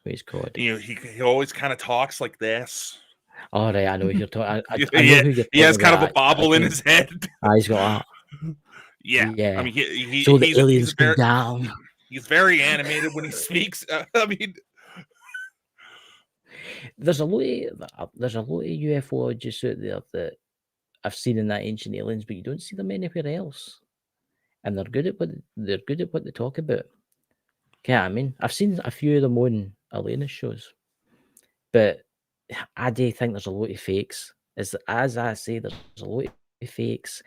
what he's called. You know, he always kind of talks like this. All right, I know who you're talking. I know Yeah, who you're he has talking kind of about. a bobble in his head. He's got that. Yeah, I Yeah. mean, So the he's aliens come down. he's very animated when he speaks. I mean, There's a lot of UFOlogists out there that I've seen in that Ancient Aliens, but you don't see them anywhere else. And they're good at what they talk about. Okay, I mean, I've seen a few of them on Elena shows, but I do think there's a lot of fakes. As I say, there's a lot of fakes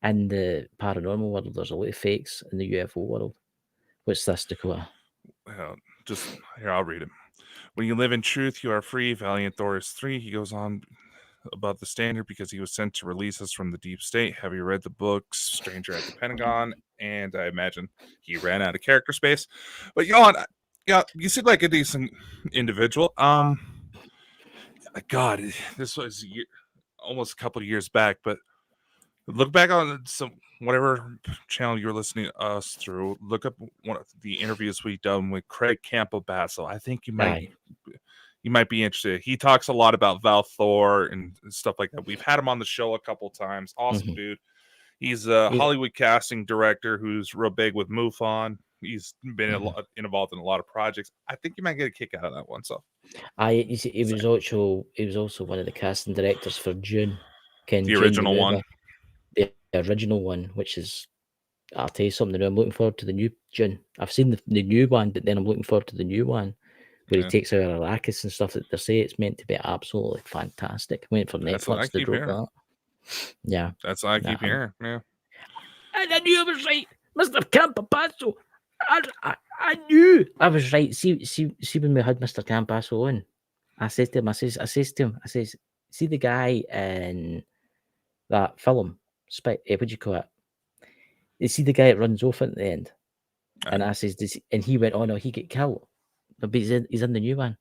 in the paranormal world. There's a lot of fakes in the UFO world. What's this, Dakota? just here, I'll read him. When you live in truth, you are free. Valiant Thor 3. He goes on above the standard because he was sent to release us from the deep state. Have you read the books Stranger at the Pentagon? And I imagine he ran out of character space. But yeah, you seem like a decent individual. God, this was almost a couple of years back, but look back on some whatever channel you're listening to us through. Look up one of the interviews we've done with Craig Campbell-Bassel. I think you might be interested. He talks a lot about Val Thor and stuff like that. We've had him on the show a couple times. Awesome dude. He's a Hollywood casting director who's real big with MUFON. He's been involved in a lot of projects. I think you might get a kick out of that one. So, he was also one of the casting directors for June. the original one. The original one, which is, I'll tell you something. I'm looking forward to the new June. I've seen the new one, but then I'm looking forward to the new one where he takes out Arrakis and stuff that they say it's meant to be absolutely fantastic. I'm waiting for Netflix to drop that. Yeah. That's what I keep hearing. Yeah. And I knew I was right, Mr. Campapasso. I knew I was right. See when we had Mr. Campasso on, I says to him, see the guy in that film, what do you call it? You see the guy that runs off at the end, and I says, and he went, oh no, he get killed, but he's in the new one.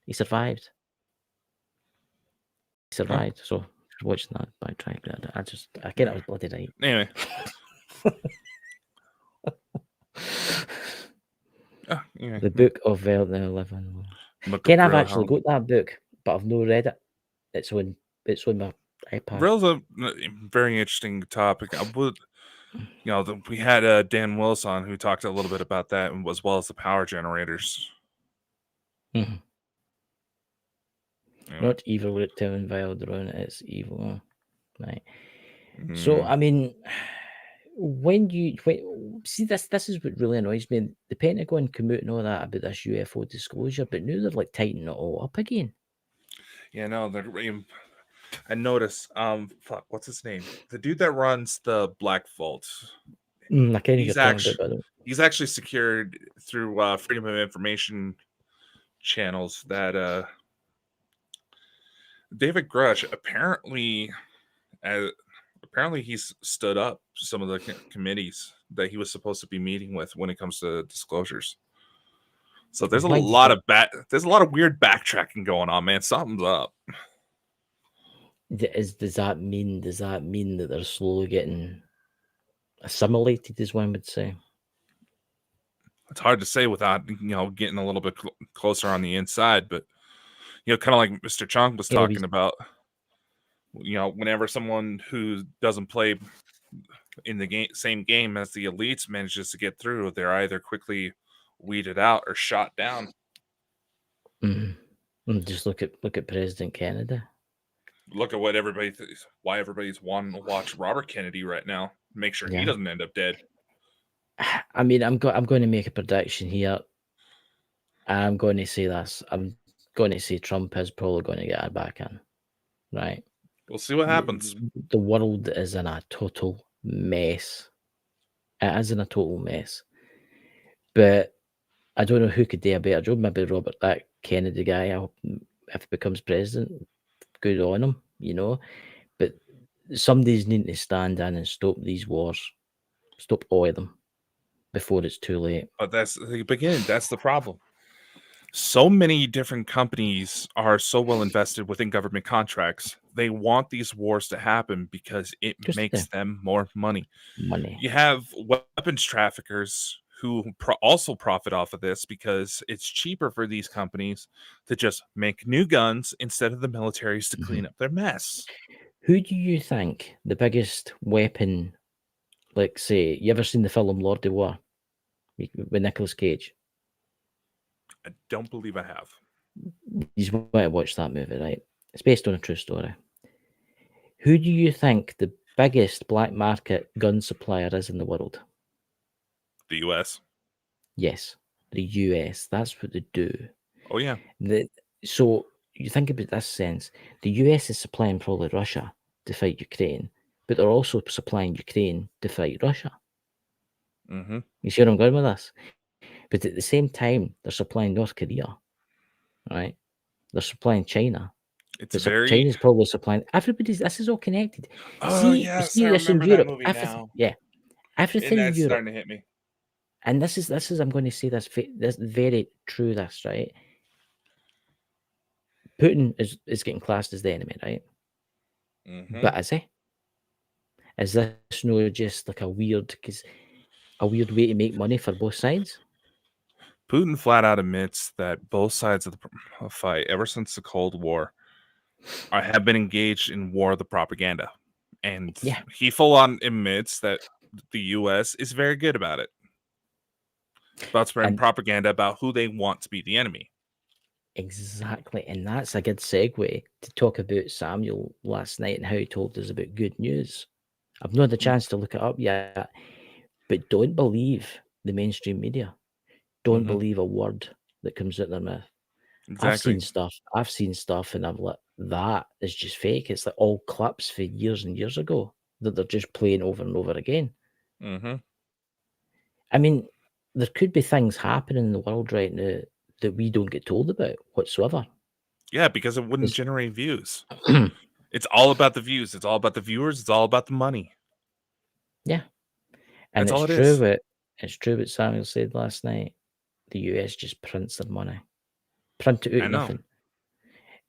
He survived. So watching that by trying, I get I was bloody right. Anyway. The Book of Veld and 11. Ken, I've actually got that book, but I've not read it. It's on my iPad. Real's a very interesting topic. I would, we had Dan Willis on who talked a little bit about that, as well as the power generators. Anyway. Not evil reptilian Veld, it's evil, right? So I mean, when see this is what really annoys me. The Pentagon come out and all that about this UFO disclosure, but now they're like tightening it all up again. Yeah, no, I noticed. What's his name? The dude that runs the Black Vault. He's actually secured through Freedom of Information channels that David Grush apparently he's stood up some of the committees that he was supposed to be meeting with when it comes to disclosures. So there's a Why do you lot think? of weird backtracking going on, man. Something's up. Does that mean that they're slowly getting assimilated, as one would say? It's hard to say without getting a little bit closer on the inside, but kind of like Mr. Chong was You know, talking about. Whenever someone who doesn't play in the same game as the elites manages to get through, they're either quickly weeded out or shot down. just look at President Kennedy. Look at what why everybody's wanting to watch Robert Kennedy right now. Make sure he Yeah. doesn't end up dead. I mean, I'm going to make a prediction here. I'm going to say this. I'm going to say Trump is probably going to get it back in. Right. We'll see what happens. The world is in a total mess. It is in a total mess. But I don't know who could do a better job. Maybe Robert, that Kennedy guy. I hope if he becomes president, good on him. But somebody's needing to stand in and stop these wars, stop all of them before it's too late. But that's the beginning. That's the problem. So many different companies are so well invested within government contracts. They want these wars to happen because it Just makes them more money. money. You have weapons traffickers who also profit off of this because it's cheaper for these companies to just make new guns instead of the militaries to clean up their mess. Who do you think the biggest weapon, like, say, you ever seen the film Lord of War with Nicolas Cage? I don't believe I have. You want to watch that movie, right? It's based on a true story. Who do you think the biggest black market gun supplier is in the world? The US. Yes, the US. That's what they do. Oh, yeah. So you think about this sense, the US is supplying probably Russia to fight Ukraine, but they're also supplying Ukraine to fight Russia. Mm-hmm. You see where I'm going with this? But at the same time, they're supplying North Korea, right? They're supplying China. It's But very. China's probably supplying everybody's. This is all connected. Oh, See, you yes. I see this in remember that Europe. movie Everything, now. yeah, And everything in that's Europe. starting to hit me. And this is I'm going to say this very true. This right. Putin is getting classed as the enemy, right? Mm-hmm. But is he? Is this no just like a weird way to make money for both sides? Putin flat out admits that both sides of the fight, ever since the Cold War, have been engaged in war of the propaganda. And Yeah, he full on admits that the US is very good about it. About spreading and propaganda about who they want to be the enemy. exactly, and that's a good segue to talk about Samuel last night and how he told us about good news. I've not had the chance to look it up yet, but don't believe the mainstream media. Don't Mm-hmm. believe a word that comes out their mouth. Exactly. I've seen stuff, and I'm like, that is just fake. It's like all clips for years and years ago that they're just playing over and over again. Mm-hmm. I mean, there could be things happening in the world right now that we don't get told about whatsoever. Yeah, because it wouldn't It's generate views. It's all about the views. It's all about the viewers. It's all about the money. yeah, and That's all it is. it's true what Samuel said last night. The US just prints their money, print it I out know. nothing.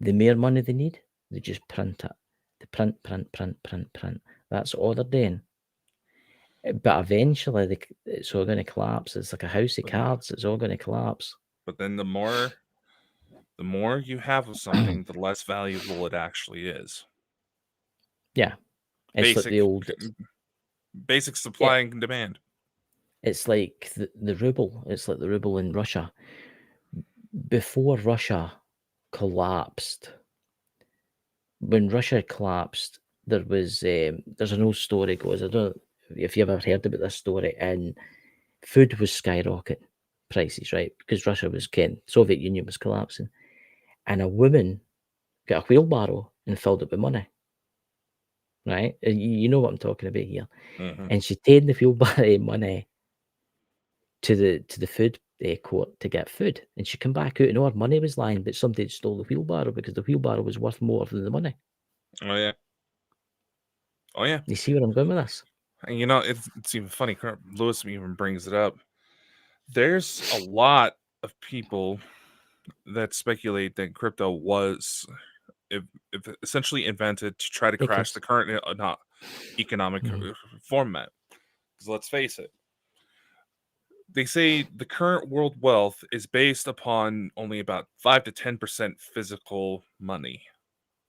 The more money they need, they just print it. They print. That's all they're doing. But eventually, it's all going to collapse. It's like a house of cards. It's all going to collapse. But then the more you have of something, the less valuable it actually is. Yeah, it's like Basic the old. basic Yeah, supply and demand. it's like the ruble. It's like the ruble in Russia. Before Russia collapsed, when Russia collapsed, there's an old story goes. I don't know if you ever heard about this story. And food was skyrocketing prices, right? Because Russia was Soviet Union was collapsing, and a woman got a wheelbarrow and filled it with money. Right, and you know what I'm talking about here. Mm-hmm. And she taken the wheelbarrow of money to the food court to get food, and she come back out and all her money was lying, but somebody had stole the wheelbarrow because the wheelbarrow was worth more than the money. Oh yeah. Oh yeah. You see where I'm going with this? And it's even funny. Lewis even brings it up. There's a lot of people that speculate that crypto was essentially invented to try to crash Fakers. the current not economic Mhm. format. Because let's face it, they say the current world wealth is based upon only about 5 to 10% physical money.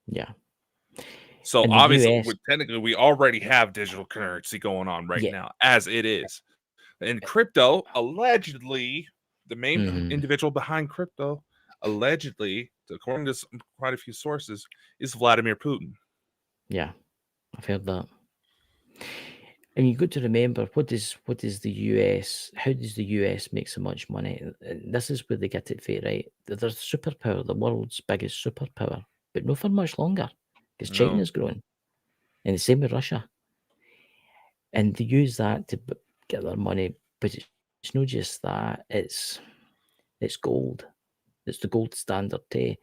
Yeah. So In the obviously, US, technically, we already have digital currency going on right yeah. now, as it is. And crypto, allegedly, the main Mhm. individual behind crypto, allegedly, according to quite a few sources, is Vladimir Putin. Yeah, I've heard that. And you got to remember what does the US how does the US make so much money? And this is where they get it fair, right? They're superpower, the world's biggest superpower, but not for much longer because No. China's growing, and the same with Russia, and they use that to get their money. But it's not just that; it's gold. It's the gold standard too.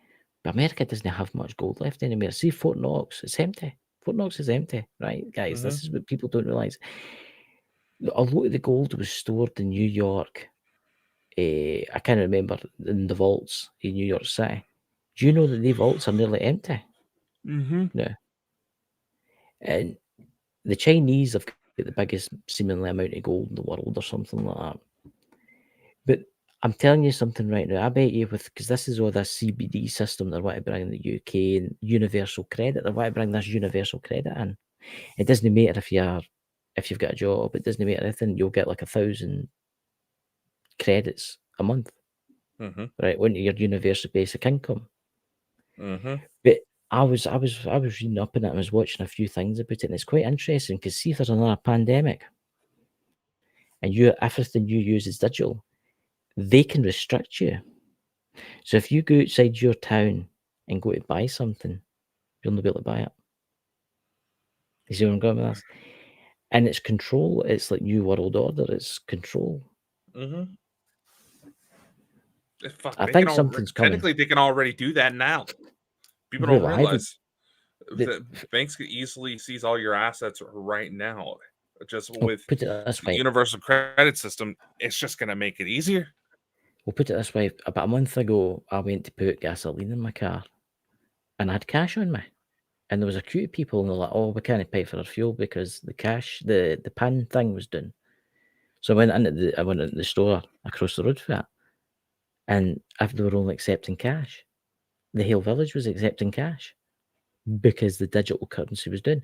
But America doesn't have much gold left anymore. See Fort Knox, it's empty. Fort Knox is empty, right, guys? Mm-hmm. This is what people don't realize. A lot of the gold was stored in New York. I can't remember in the vaults in New York City. Do you know that the vaults are nearly empty Mm-hmm. now? And the Chinese have got the biggest seemingly amount of gold in the world or something like that. But I'm telling you something right now. I bet you because this is all this CBD system they want to bring in the UK and universal credit. They want to bring this universal credit in. It doesn't matter if you've got a job. It doesn't matter anything. You'll get like 1,000 credits a month, Mm-hmm. right? Into your universal basic income. Mm-hmm. But I was reading up on it. I was watching a few things about it, and it's quite interesting because see if there's another pandemic and everything you use is digital, they can restrict you. So if you go outside your town and go to buy something, you'll not be able to buy it. You see where I'm going with this? And it's control. It's like New World Order. It's control. Mm-hmm. Fuck, I they can think all something's coming. technically they can already do that now. People don't Really, I would. realize that banks could easily seize all your assets right now. Just We'll with put it this the way. universal credit system, it's just going to make it easier. We'll put it this way. About a month ago, I went to put gasoline in my car, and I had cash on me. And there was a queue of people, and they're like, "Oh, we can't pay for our fuel because the PIN thing was done." So I went into the store across the road for it, and if they were only accepting cash, the whole village was accepting cash because the digital currency was done.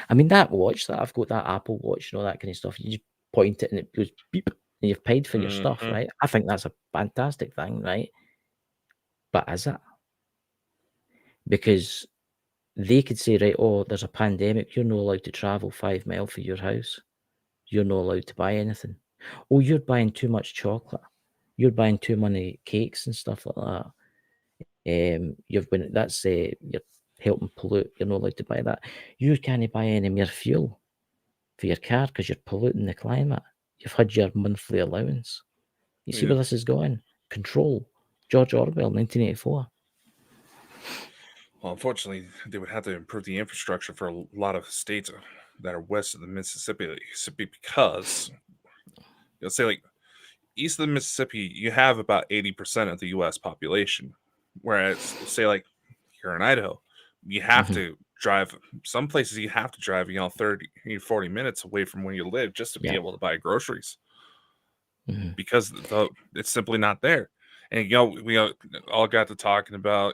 I mean, that watch that I've got, that Apple Watch and all that kind of stuff. You just point it and it goes beep, and you've paid for your stuff, Mm-hmm. right? I think that's a fantastic thing, right? But is it? Because they could say, right, oh, there's a pandemic. You're not allowed to travel 5 miles from your house. You're not allowed to buy anything. Oh, you're buying too much chocolate. You're buying too many cakes and stuff like that. You've been that's you're helping pollute. You're not allowed to buy that. You can't buy any more fuel for your car because you're polluting the climate. You've had your monthly allowance. You see Yeah. where this is going? Control. George Orwell, 1984. Well, unfortunately, they would have to improve the infrastructure for a lot of states that are west of the Mississippi because, say, like east of the Mississippi, you have about 80% of the U.S. population, whereas, say, like here in Idaho, you have Mhm. to drive. Some places you have to drive, 30, 40 minutes away from where you live just to be Yeah. able to buy groceries Mhm. because it's simply not there. And we all got to talking about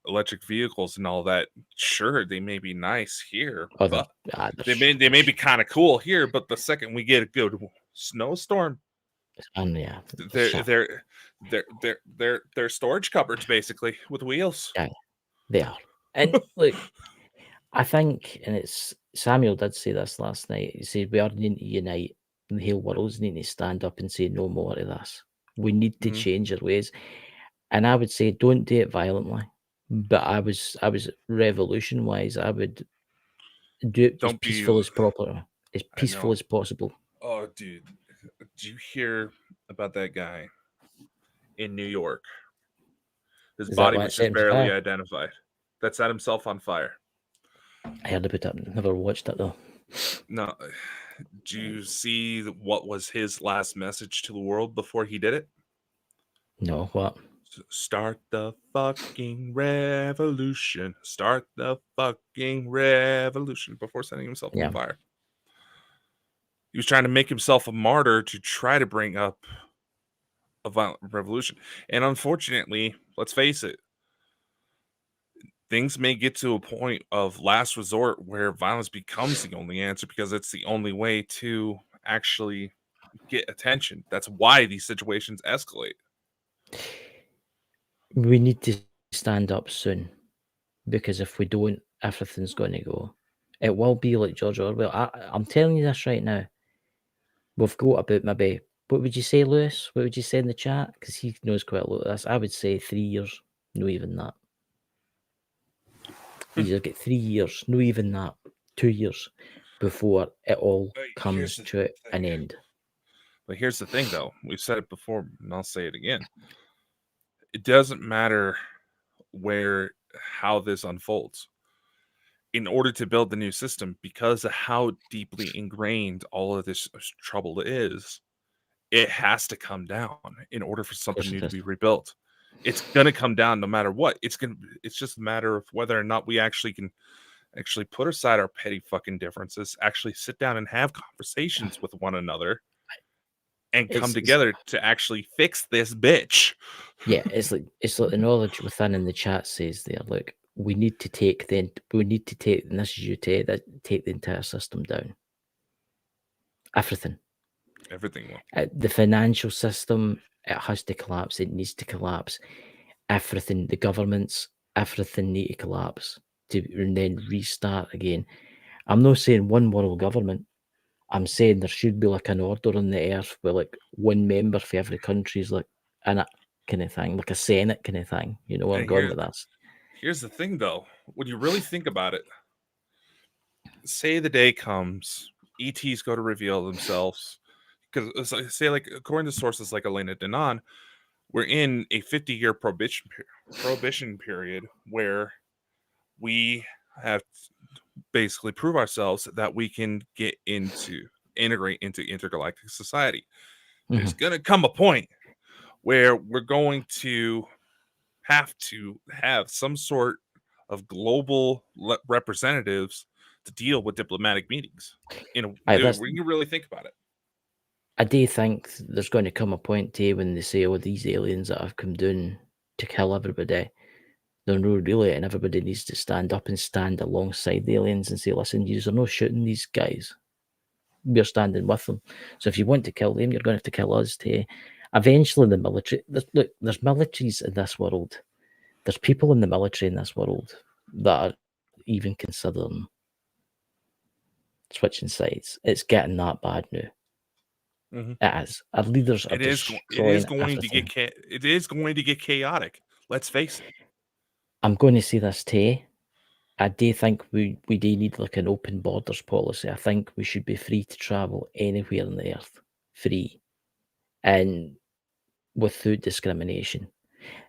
electric vehicles and all that. Sure, they may be nice here, Oh, but they may they're be kind of cool here. But the second we get a good snowstorm, and yeah, they're they're shit. they're they're storage cupboards basically with wheels. Yeah, they are. And look, I think, and it's Samuel did say this last night. He said we are needing to unite. The whole world's needing to stand up and say no more to this. We need to Mhm. change our ways. And I would say don't do it violently. But I was revolution wise, I would do it as Don't be. peaceful as proper, as I peaceful know. as possible. Oh, dude, did you hear about that guy in New York? His Is that body why was it set just him to barely fire? identified. That set himself on fire. I heard about it. Never watched it though. No, do you see what was his last message to the world before he did it? No, what? Start the fucking revolution. Start the fucking revolution before setting himself on Yeah. fire. He was trying to make himself a martyr to try to bring up a violent revolution. And unfortunately, let's face it, things may get to a point of last resort where violence becomes the only answer because it's the only way to actually get attention. That's why these situations escalate. We need to stand up soon because if we don't, everything's going to go. It will be like George Orwell. I'm telling you this right now. We've got about maybe, what would you say, Lewis? What would you say in the chat? Because he knows quite a lot of this. I would say 3 years, no even that. You get 3 years, no even that, 2 years before it all Here's comes the to an thing. end. But here's the thing, though. We've said it before, and I'll say it again. It doesn't matter how this unfolds. In order to build the new system, because of how deeply ingrained all of this trouble is, it has to come down in order for Of something course new it to is. be rebuilt. It's gonna come down no matter what. It's just a matter of whether or not we actually can actually put aside our petty fucking differences, actually sit down and have conversations with one another and come It's together to actually fix this bitch. yeah, it's like the knowledge within in the chat says there. Look, we need to take, and this is you take the entire system down. Everything. Everything will. The financial system, it has to collapse. It needs to collapse. Everything, the governments, everything need to collapse and then restart again. I'm not saying one world government. I'm saying there should be like an order on the earth where like one member for every country is like in it kind of thing, like a Senate kind of thing. You know where I'm And going with this. here's the thing, though. When you really think about it, say the day comes, ETs go to reveal themselves. Because say, like, according to sources like Elena Denon, we're in a 50-year prohibition period where we have to basically prove ourselves that we can integrate into intergalactic society. There's Mhm. going to come a point where we're going to have some sort of global representatives to deal with diplomatic meetings. Aye, that's, When you really think about it, I do think there's going to come a point too when they say, "Oh, these aliens that have come down to kill everybody, they're no really," and everybody needs to stand up and stand alongside the aliens and say, "Listen, you are not shooting these guys. We're standing with them. So if you want to kill them, you're going to have to kill us too." Eventually, the military. Look, there's militaries in this world. There's people in the military in this world that are even considering switching sides. It's getting that bad now. mm-hmm. It is. Our leaders are It is destroying going to everything. it is going to get chaotic. Let's face it. I'm going to say this too. I do think we do need like an open borders policy. I think we should be free to travel anywhere on the earth, free, and without discrimination,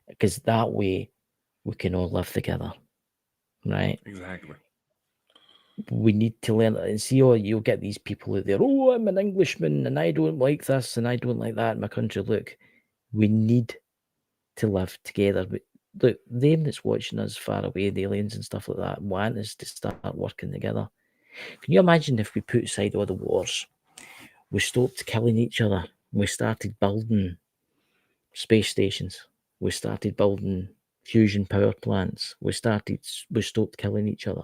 because that way we can all live together, right? Exactly. We need to learn and see. Oh, you'll get these people out there. Oh, I'm an Englishman and I don't like this and I don't like that in my country. Look, we need to live together. But look, them that's watching us far away, the aliens and stuff like that, want us to start working together. Can you imagine if we put aside all the wars, we stopped killing each other, we started building space stations, we started building fusion power plants, we stopped killing each other.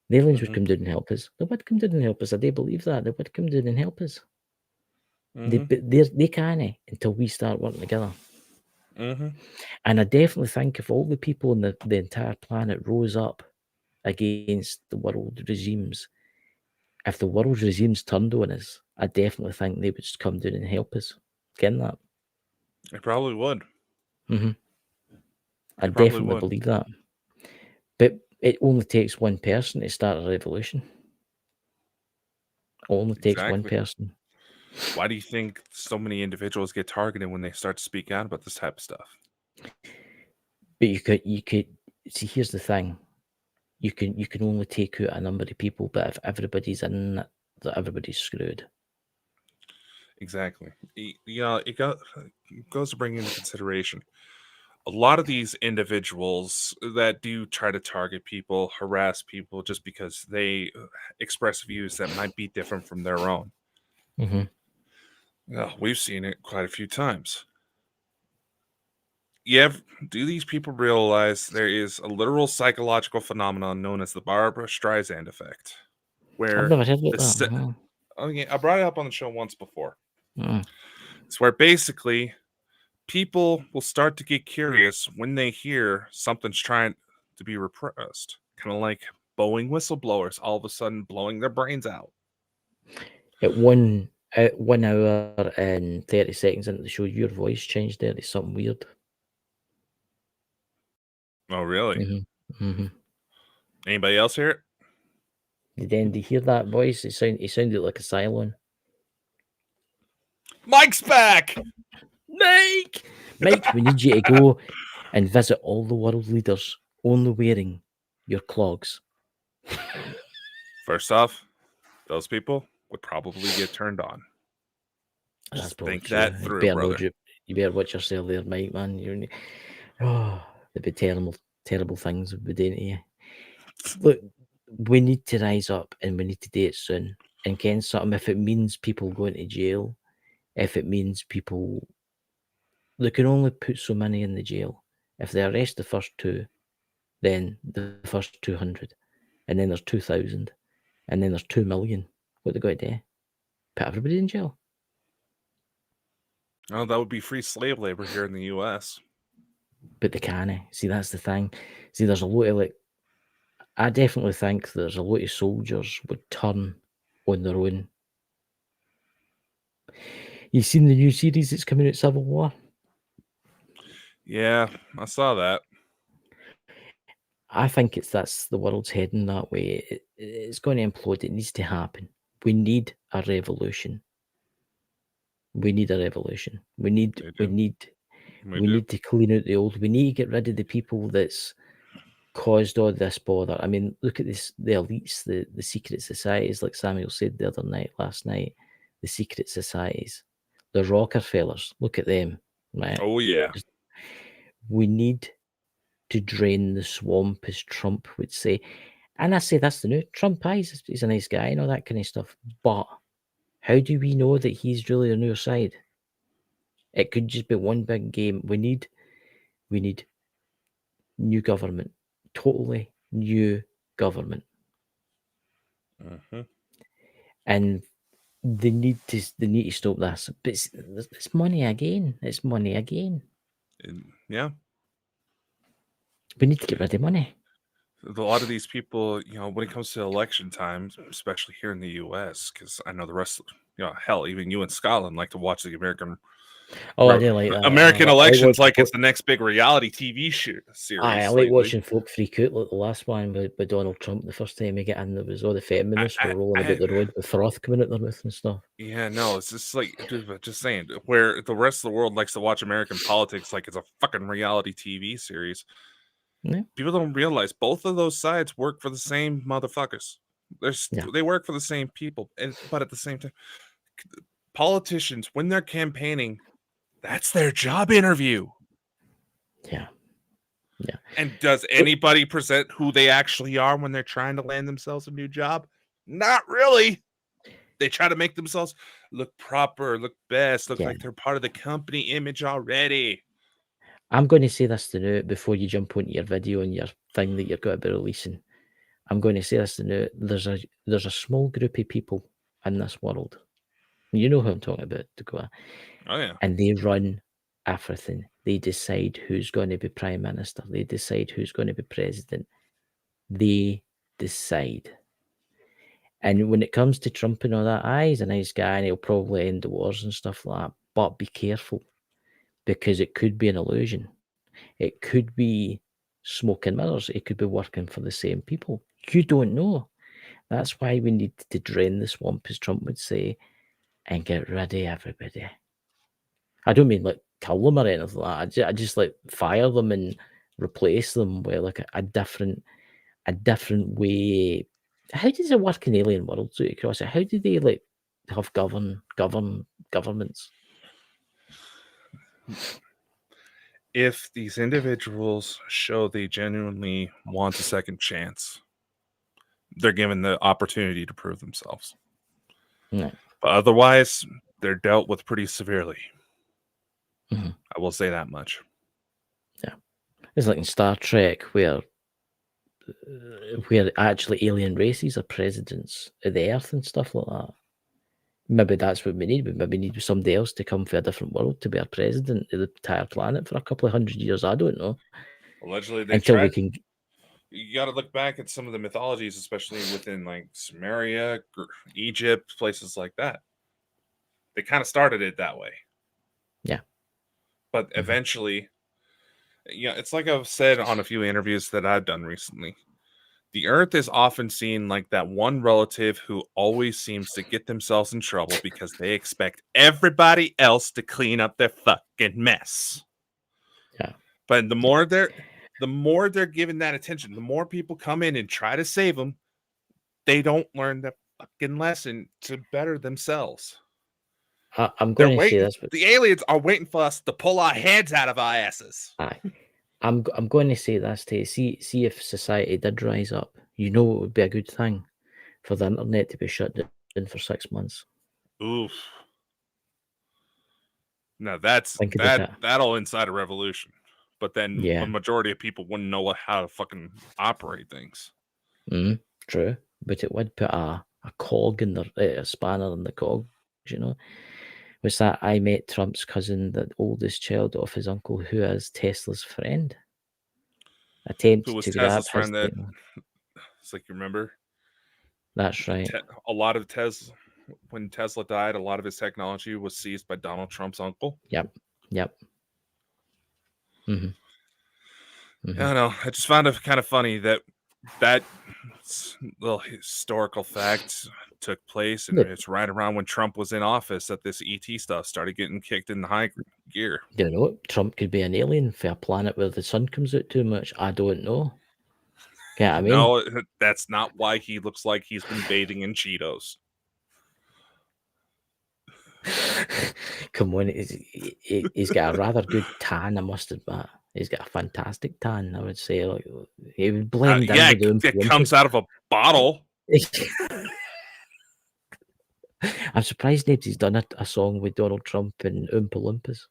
The aliens would Mm-hmm. come down and help us. They would come down and help us. I do believe that. They would come down and help us. Mm-hmm. They can't until we start working together. Mm-hmm. And I definitely think if all the people on the entire planet rose up against the world regimes, if the world regimes turned on us, I definitely think they would just come down and help us. Getting that? It probably would. hmm I It probably definitely would. believe that. But it only takes one person to start a revolution. It only takes one Exactly. person. Why do you think so many individuals get targeted when they start to speak out about this type of stuff? But you could see. Here's the thing: you can only take out a number of people, but if everybody's in it, everybody's screwed. Exactly. It goes to bring into consideration a lot of these individuals that do try to target people, harass people just because they express views that might be different from their own. Mm-hmm. We've seen it quite a few times. Do these people realize there is a literal psychological phenomenon known as the Barbara Streisand effect, I've where never heard the about that. se- Uh-huh. oh yeah, I brought it up on the show once before. Uh-huh. It's where basically people will start to get curious when they hear something's trying to be repressed, kind of like Boeing whistleblowers all of a sudden blowing their brains out. At 1 hour and 30 seconds into the show, your voice changed there to something weird. Oh, really? Mm-hmm. Mm-hmm. Anybody else hear it? Did you hear that voice? It sounded like a Cylon. Mike's back. Mike, we need you to go and visit all the world leaders, only wearing your clogs. First off, those people would probably get turned on. That's Just probably think true. that through, brother. You better watch yourself there, Mike, man. There'd be terrible things would be doing to you. Look, we need to rise up and we need to do it soon. And Ken, something, if it means people going to jail, if it means people, they can only put so many in the jail. If they arrest the first two, then the first 200, and then there's 2,000, and then there's 2 million. What they got to do? Put everybody in jail. Oh, that would be free slave labor here in the U.S. But they can't. See, that's the thing. See, there's a lot of I definitely think there's a lot of soldiers would turn on their own. You seen the new series that's coming out, Civil War? Yeah, I saw that. I think that's the world's heading that way. It's going to implode. It needs to happen. We need a revolution. We need a revolution. We need to clean out the old. We need to get rid of the people that's caused all this bother. I mean, look at this, the elites, the secret societies, like Samuel said last night, the secret societies, the Rockefellers, look at them, right? Oh, yeah. We need to drain the swamp, as Trump would say. And I say that's the new Trump. He's a nice guy and all that kind of stuff. But how do we know that he's really on our side? It could just be one big game. We need new government, totally new government, and they need to stop this. But it's money again. It's money again. Yeah. We need to get rid of money. A lot of these people, when it comes to election time, especially here in the U.S., because I know the rest, hell, even you in Scotland like to watch the American. Oh, I do like that. American elections like it's the next big reality TV series. I like watching folk freak out like the last one with Donald Trump. The first time we get in, there was all the feminists were rolling about the road with froth coming out their mouth and stuff. Yeah, no, it's just like just saying, where the rest of the world likes to watch American politics like it's a fucking reality TV series. Yeah. People don't realize both of those sides work for the same motherfuckers. They work for the same people, but at the same time, politicians, when they're campaigning, that's their job interview. Yeah. And does anybody present who they actually are when they're trying to land themselves a new job? Not really. They try to make themselves look proper, look best, look like they're part of the company image already. I'm going to say this to now before you jump onto your video and your thing that you're going to be releasing. I'm going to say this to now. There's a small group of people in this world. You know who I'm talking about, Dakota. Oh yeah. And they run everything. They decide who's going to be prime minister. They decide who's going to be president. They decide. And when it comes to Trump and all that, he's a nice guy and he'll probably end the wars and stuff like that. But be careful, because it could be an illusion. It could be smoke and mirrors. It could be working for the same people. You don't know. That's why we need to drain the swamp, as Trump would say, and get rid of everybody. I don't mean like kill them or anything like that. I just like fire them and replace them with like a different way. How does it work in alien worlds? Across it, how do they like have govern governments. If these individuals show they genuinely want a second chance, they're given the opportunity to prove themselves. No. But otherwise, they're dealt with pretty severely. Mhm. I will say that much. It's like in Star Trek where actually alien races are presidents of the Earth and stuff like that. Maybe that's what we need. We maybe need somebody else to come from a different world to be our president of the entire planet for a couple of 100 years. I don't know. Allegedly, they Until tried. we can. You got to look back at some of the mythologies, especially within like Sumeria, Egypt, places like that. They kind of started it that way. Yeah. But eventually, it's like I've said on a few interviews that I've done recently. The Earth is often seen like that one relative who always seems to get themselves in trouble because they expect everybody else to clean up their fucking mess. Yeah. But the more they're given that attention, the more people come in and try to save them, they don't learn the fucking lesson to better themselves. I'm They're going to say waiting. this. The aliens are waiting for us to pull our heads out of our asses. Aye. I'm going to say this to you. See if society did rise up. You know it would be a good thing for the internet to be shut down for 6 months. Oof. Now Think about that. that'll incite a revolution. But then Yeah. a majority of people wouldn't know how to fucking operate things. True, but it would put a cog in a spanner in the cogs, you know. Was that I met Trump's cousin, the oldest child of his uncle, who is Tesla's friend. Who Attempted was to grab Tesla's his. friend that it's like you remember? That's right. A lot of Tesla when Tesla died, a lot of his technology was seized by Donald Trump's uncle. Yep. Mm-hmm. I don't know. I just found it kind of funny that little historical fact took place, and it's right around when Trump was in office that this ET stuff started getting kicked in the high gear. You know, Trump could be an alien for a planet where the sun comes out too much. I don't know. Yeah, I mean, No, that's not why he looks like he's been bathing in Cheetos. come on, he's got a rather good tan, I must admit. He's got a fantastic tan, I would say. Like, he would blend in with the Oompa it comes out of a bottle. I'm surprised nobody's done a song with Donald Trump and Oompa Loompas.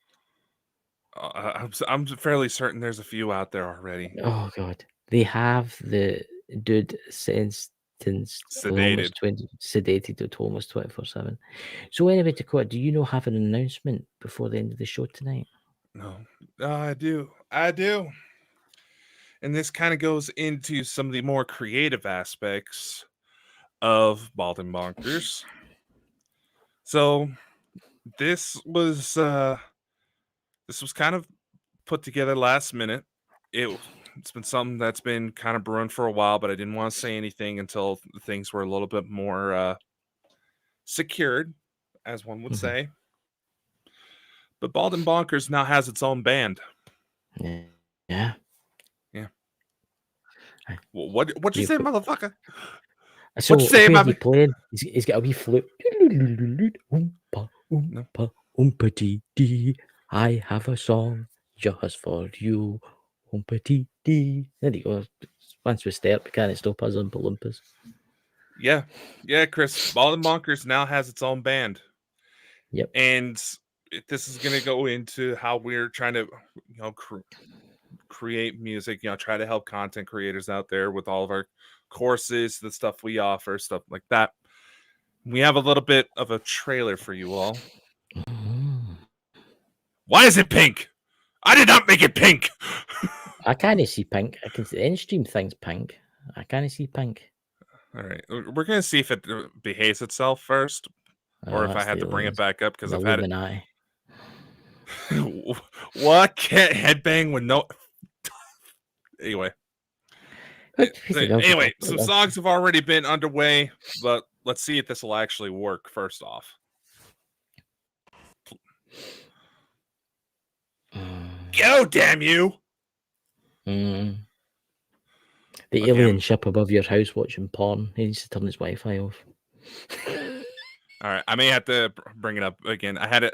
I'm fairly certain there's a few out there already. Oh God, they have the dude Sedated. Sedated at almost 24/7. So anyway, Dakota, do you have an announcement before the end of the show tonight? No, I do. And this kind of goes into some of the more creative aspects of Bald and Bonkers. So this was kind of put together last minute. It's been something that's been kind of brewing for a while, but I didn't want to say anything until things were a little bit more secured, as one would say. But Bald and Bonkers now has its own band. Yeah. Well, what'd you say, motherfucker? So what'd you say about me? Playing? He's got a wee flute. Oompa, oompa, oompa dee dee. I have a song just for you. Oompa dee dee. There you go. Once we start, we can't stop us Oompa Loompas. Yeah, Chris. Bald and Bonkers now has its own band. Yep. And this is going to go into how we're trying to, create music, try to help content creators out there with all of our courses, the stuff we offer, stuff like that. We have a little bit of a trailer for you all. Why is it pink? I did not make it pink. I can't see pink. I can see the end stream thing's pink. I can't see pink. All right, we're gonna see if it behaves itself first, or if I had to bring it back up because I've had it. What can't headbang with no? Anyway, some songs have already been underway, but let's see if this will actually work. First off, go damn you! The alien ship above your house watching porn. He needs to turn his Wi-Fi off. All right, I may have to bring it up again. I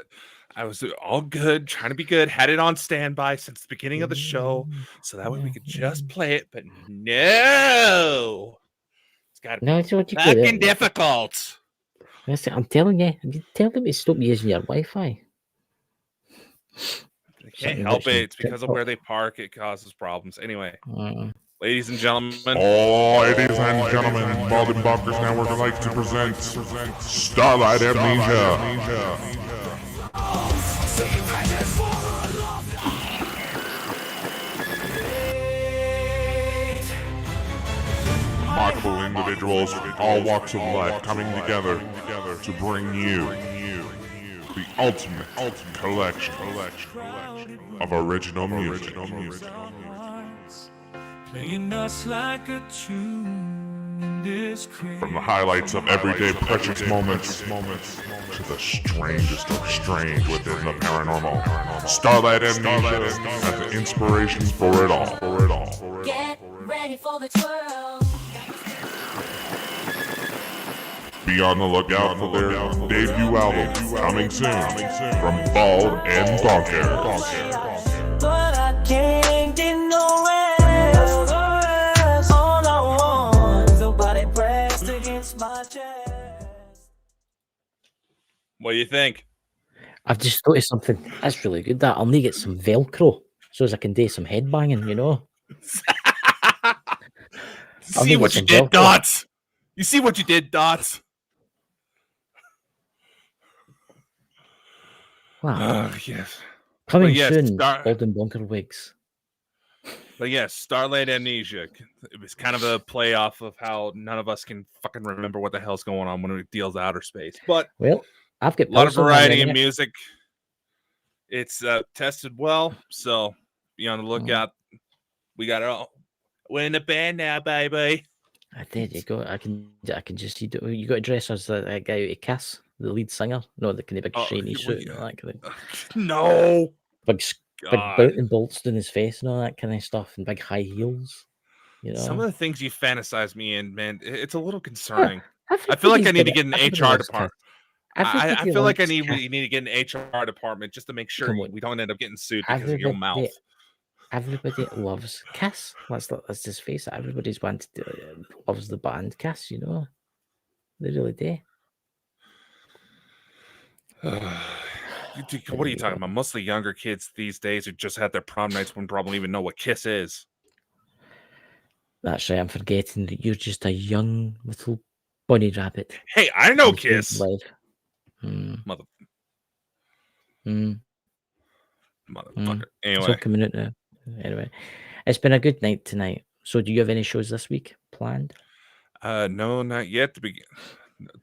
was all good, trying to be good. Had it on standby since the beginning of the show, so that way we could just play it. But no, it's got to No, be it's what you fucking do. difficult. Listen, I'm telling you, tell them to stop using your Wi-Fi. They can't Something help about it. some It's because of where they park. It causes problems. Anyway, ladies and gentlemen. Ladies and gentlemen, Bald and Bonkers Network would like to present Starlight Amnesia. Remarkable individuals from all walks of life coming together to bring you the ultimate collection of original music. Playing us like a tune in this crate. From the highlights of everyday precious moments to the strangest of strange within the paranormal, Starlight Amnesia has the inspiration for it all. Get ready for the twirl. Be on the lookout for their debut album coming soon from Bald and Bonkers. But I can't get no rest. All I want is nobody pressed against my chest. What do you think? I've just noticed something. That's really good. That I'll need to get some Velcro so as I can do some headbanging. You know. See what you did, Dots. You see what you did, Dots. Wow. Yes. Coming yes, soon, Bald and Bonker wigs. But yes, Starlight Amnesia. It was kind of a play off of how none of us can fucking remember what the hell's going on when it deals outer space. But Well, I've got a lot of pills in my variety in minute. music. It's tested well, so be on the lookout. We got it all. We're in the band now, baby. There you go. I can just see. You got to dress as that guy out of Kiss, the lead singer. No, the kind of big shiny suit and all that kind of No. big bouncing bolts in his face and all that kind of stuff, and big high heels. You know, Some of the things you fantasize me in, man, it's a little concerning. I feel like I need to get an HR department. I feel like we need to get an HR department just to make sure we don't end up getting sued because of your mouth. Everybody loves Kiss. Let's just face it. Everybody's loves the band Kiss. You know, they really do. What are you talking about? Mostly younger kids these days who just had their prom nights wouldn't probably even know what Kiss is. That's right. I'm forgetting that you're just a young little bunny rabbit. Hey, I know Kiss. Motherfucker. Anyway, it's all coming out now. Anyway, it's been a good night tonight. So, do you have any shows this week planned? No, not yet.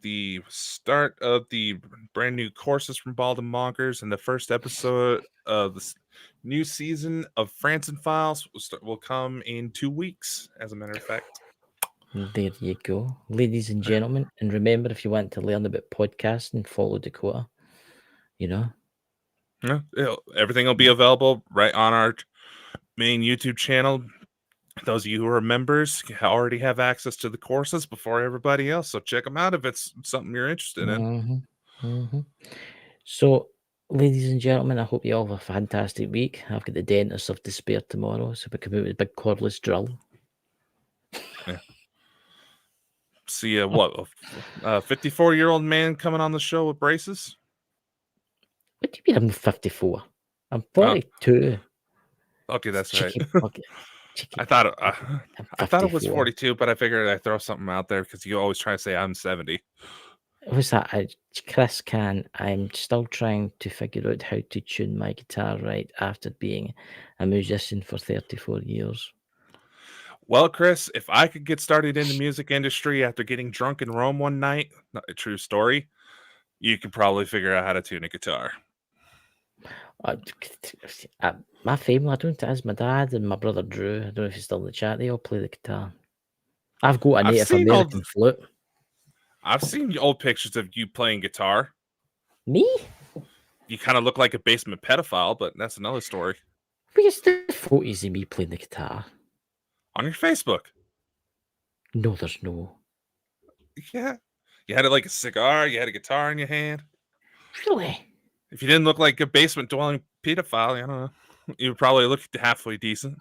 The start of the brand new courses from Bald and Bonkers and the first episode of the new season of Franson Files will come in 2 weeks, as a matter of fact. There you go, ladies and gentlemen. And remember, if you want to learn about podcasting, follow Dakota. You know, everything will be available right on our main YouTube channel. Those of you who are members already have access to the courses before everybody else, so check them out if it's something you're interested in. So, ladies and gentlemen, I hope you all have a fantastic week. I've got the Dentist of Despair tomorrow, so we come out with a big cordless drill. Yeah. See a 54-year-old man coming on the show with braces? What do you mean I'm 54? I'm 42. Okay, that's Chicken right. bucket. I thought it was 42, but I figured I'd throw something out there because you always try to say I'm 70. What's that? Chris Can. I'm still trying to figure out how to tune my guitar right after being a musician for 34 years. Well, Chris, if I could get started in the music industry after getting drunk in Rome one night, not a true story, you could probably figure out how to tune a guitar. My family, I don't think it is. My dad and my brother Drew, I don't know if he's still in the chat, they all play the guitar. I've got a Native American flute. I've seen old pictures of you playing guitar. Me? You kind of look like a basement pedophile, but that's another story. Where's the photos of me playing the guitar? On your Facebook. No, there's no. Yeah, You had it like a cigar. You had a guitar in your hand. Really? If you didn't look like a basement-dwelling pedophile, I don't know. You would probably look halfway decent.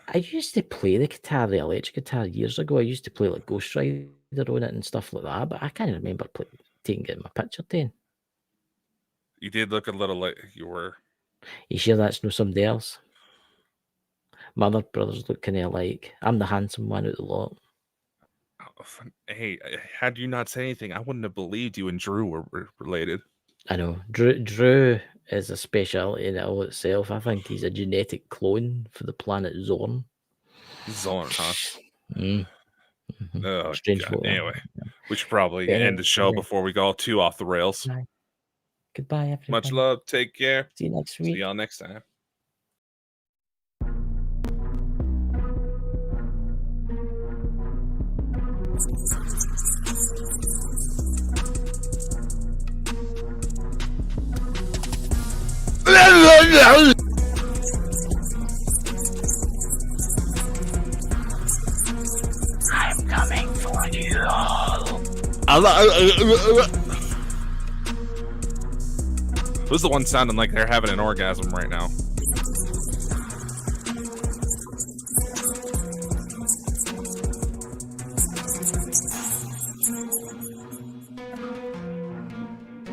I used to play the guitar, the electric guitar, years ago. I used to play like Ghost Rider on it and stuff like that, but I can't remember getting my picture taken. You did look a little like you were. You sure that's no somebody else? My other brothers look kind of like I'm the handsome one out of the lot. Hey, had you not said anything, I wouldn't have believed you and Drew were related. I know Drew is a speciality in all itself. I think he's a genetic clone for the planet Zorn. Zorn, huh? Oh, Strange God. photo. Anyway, we should probably Anyway, end the show before we go too off the rails. Bye. Goodbye, everyone. Much love. Take care. See you next See week. y'all next time. I'm coming for you all. Who's the one sounding like they're having an orgasm right now?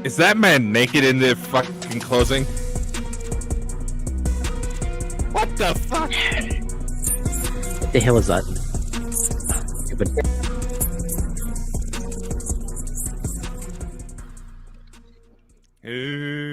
Is that man naked in the fucking closing? What the fuck? What the hell is that? Ooh.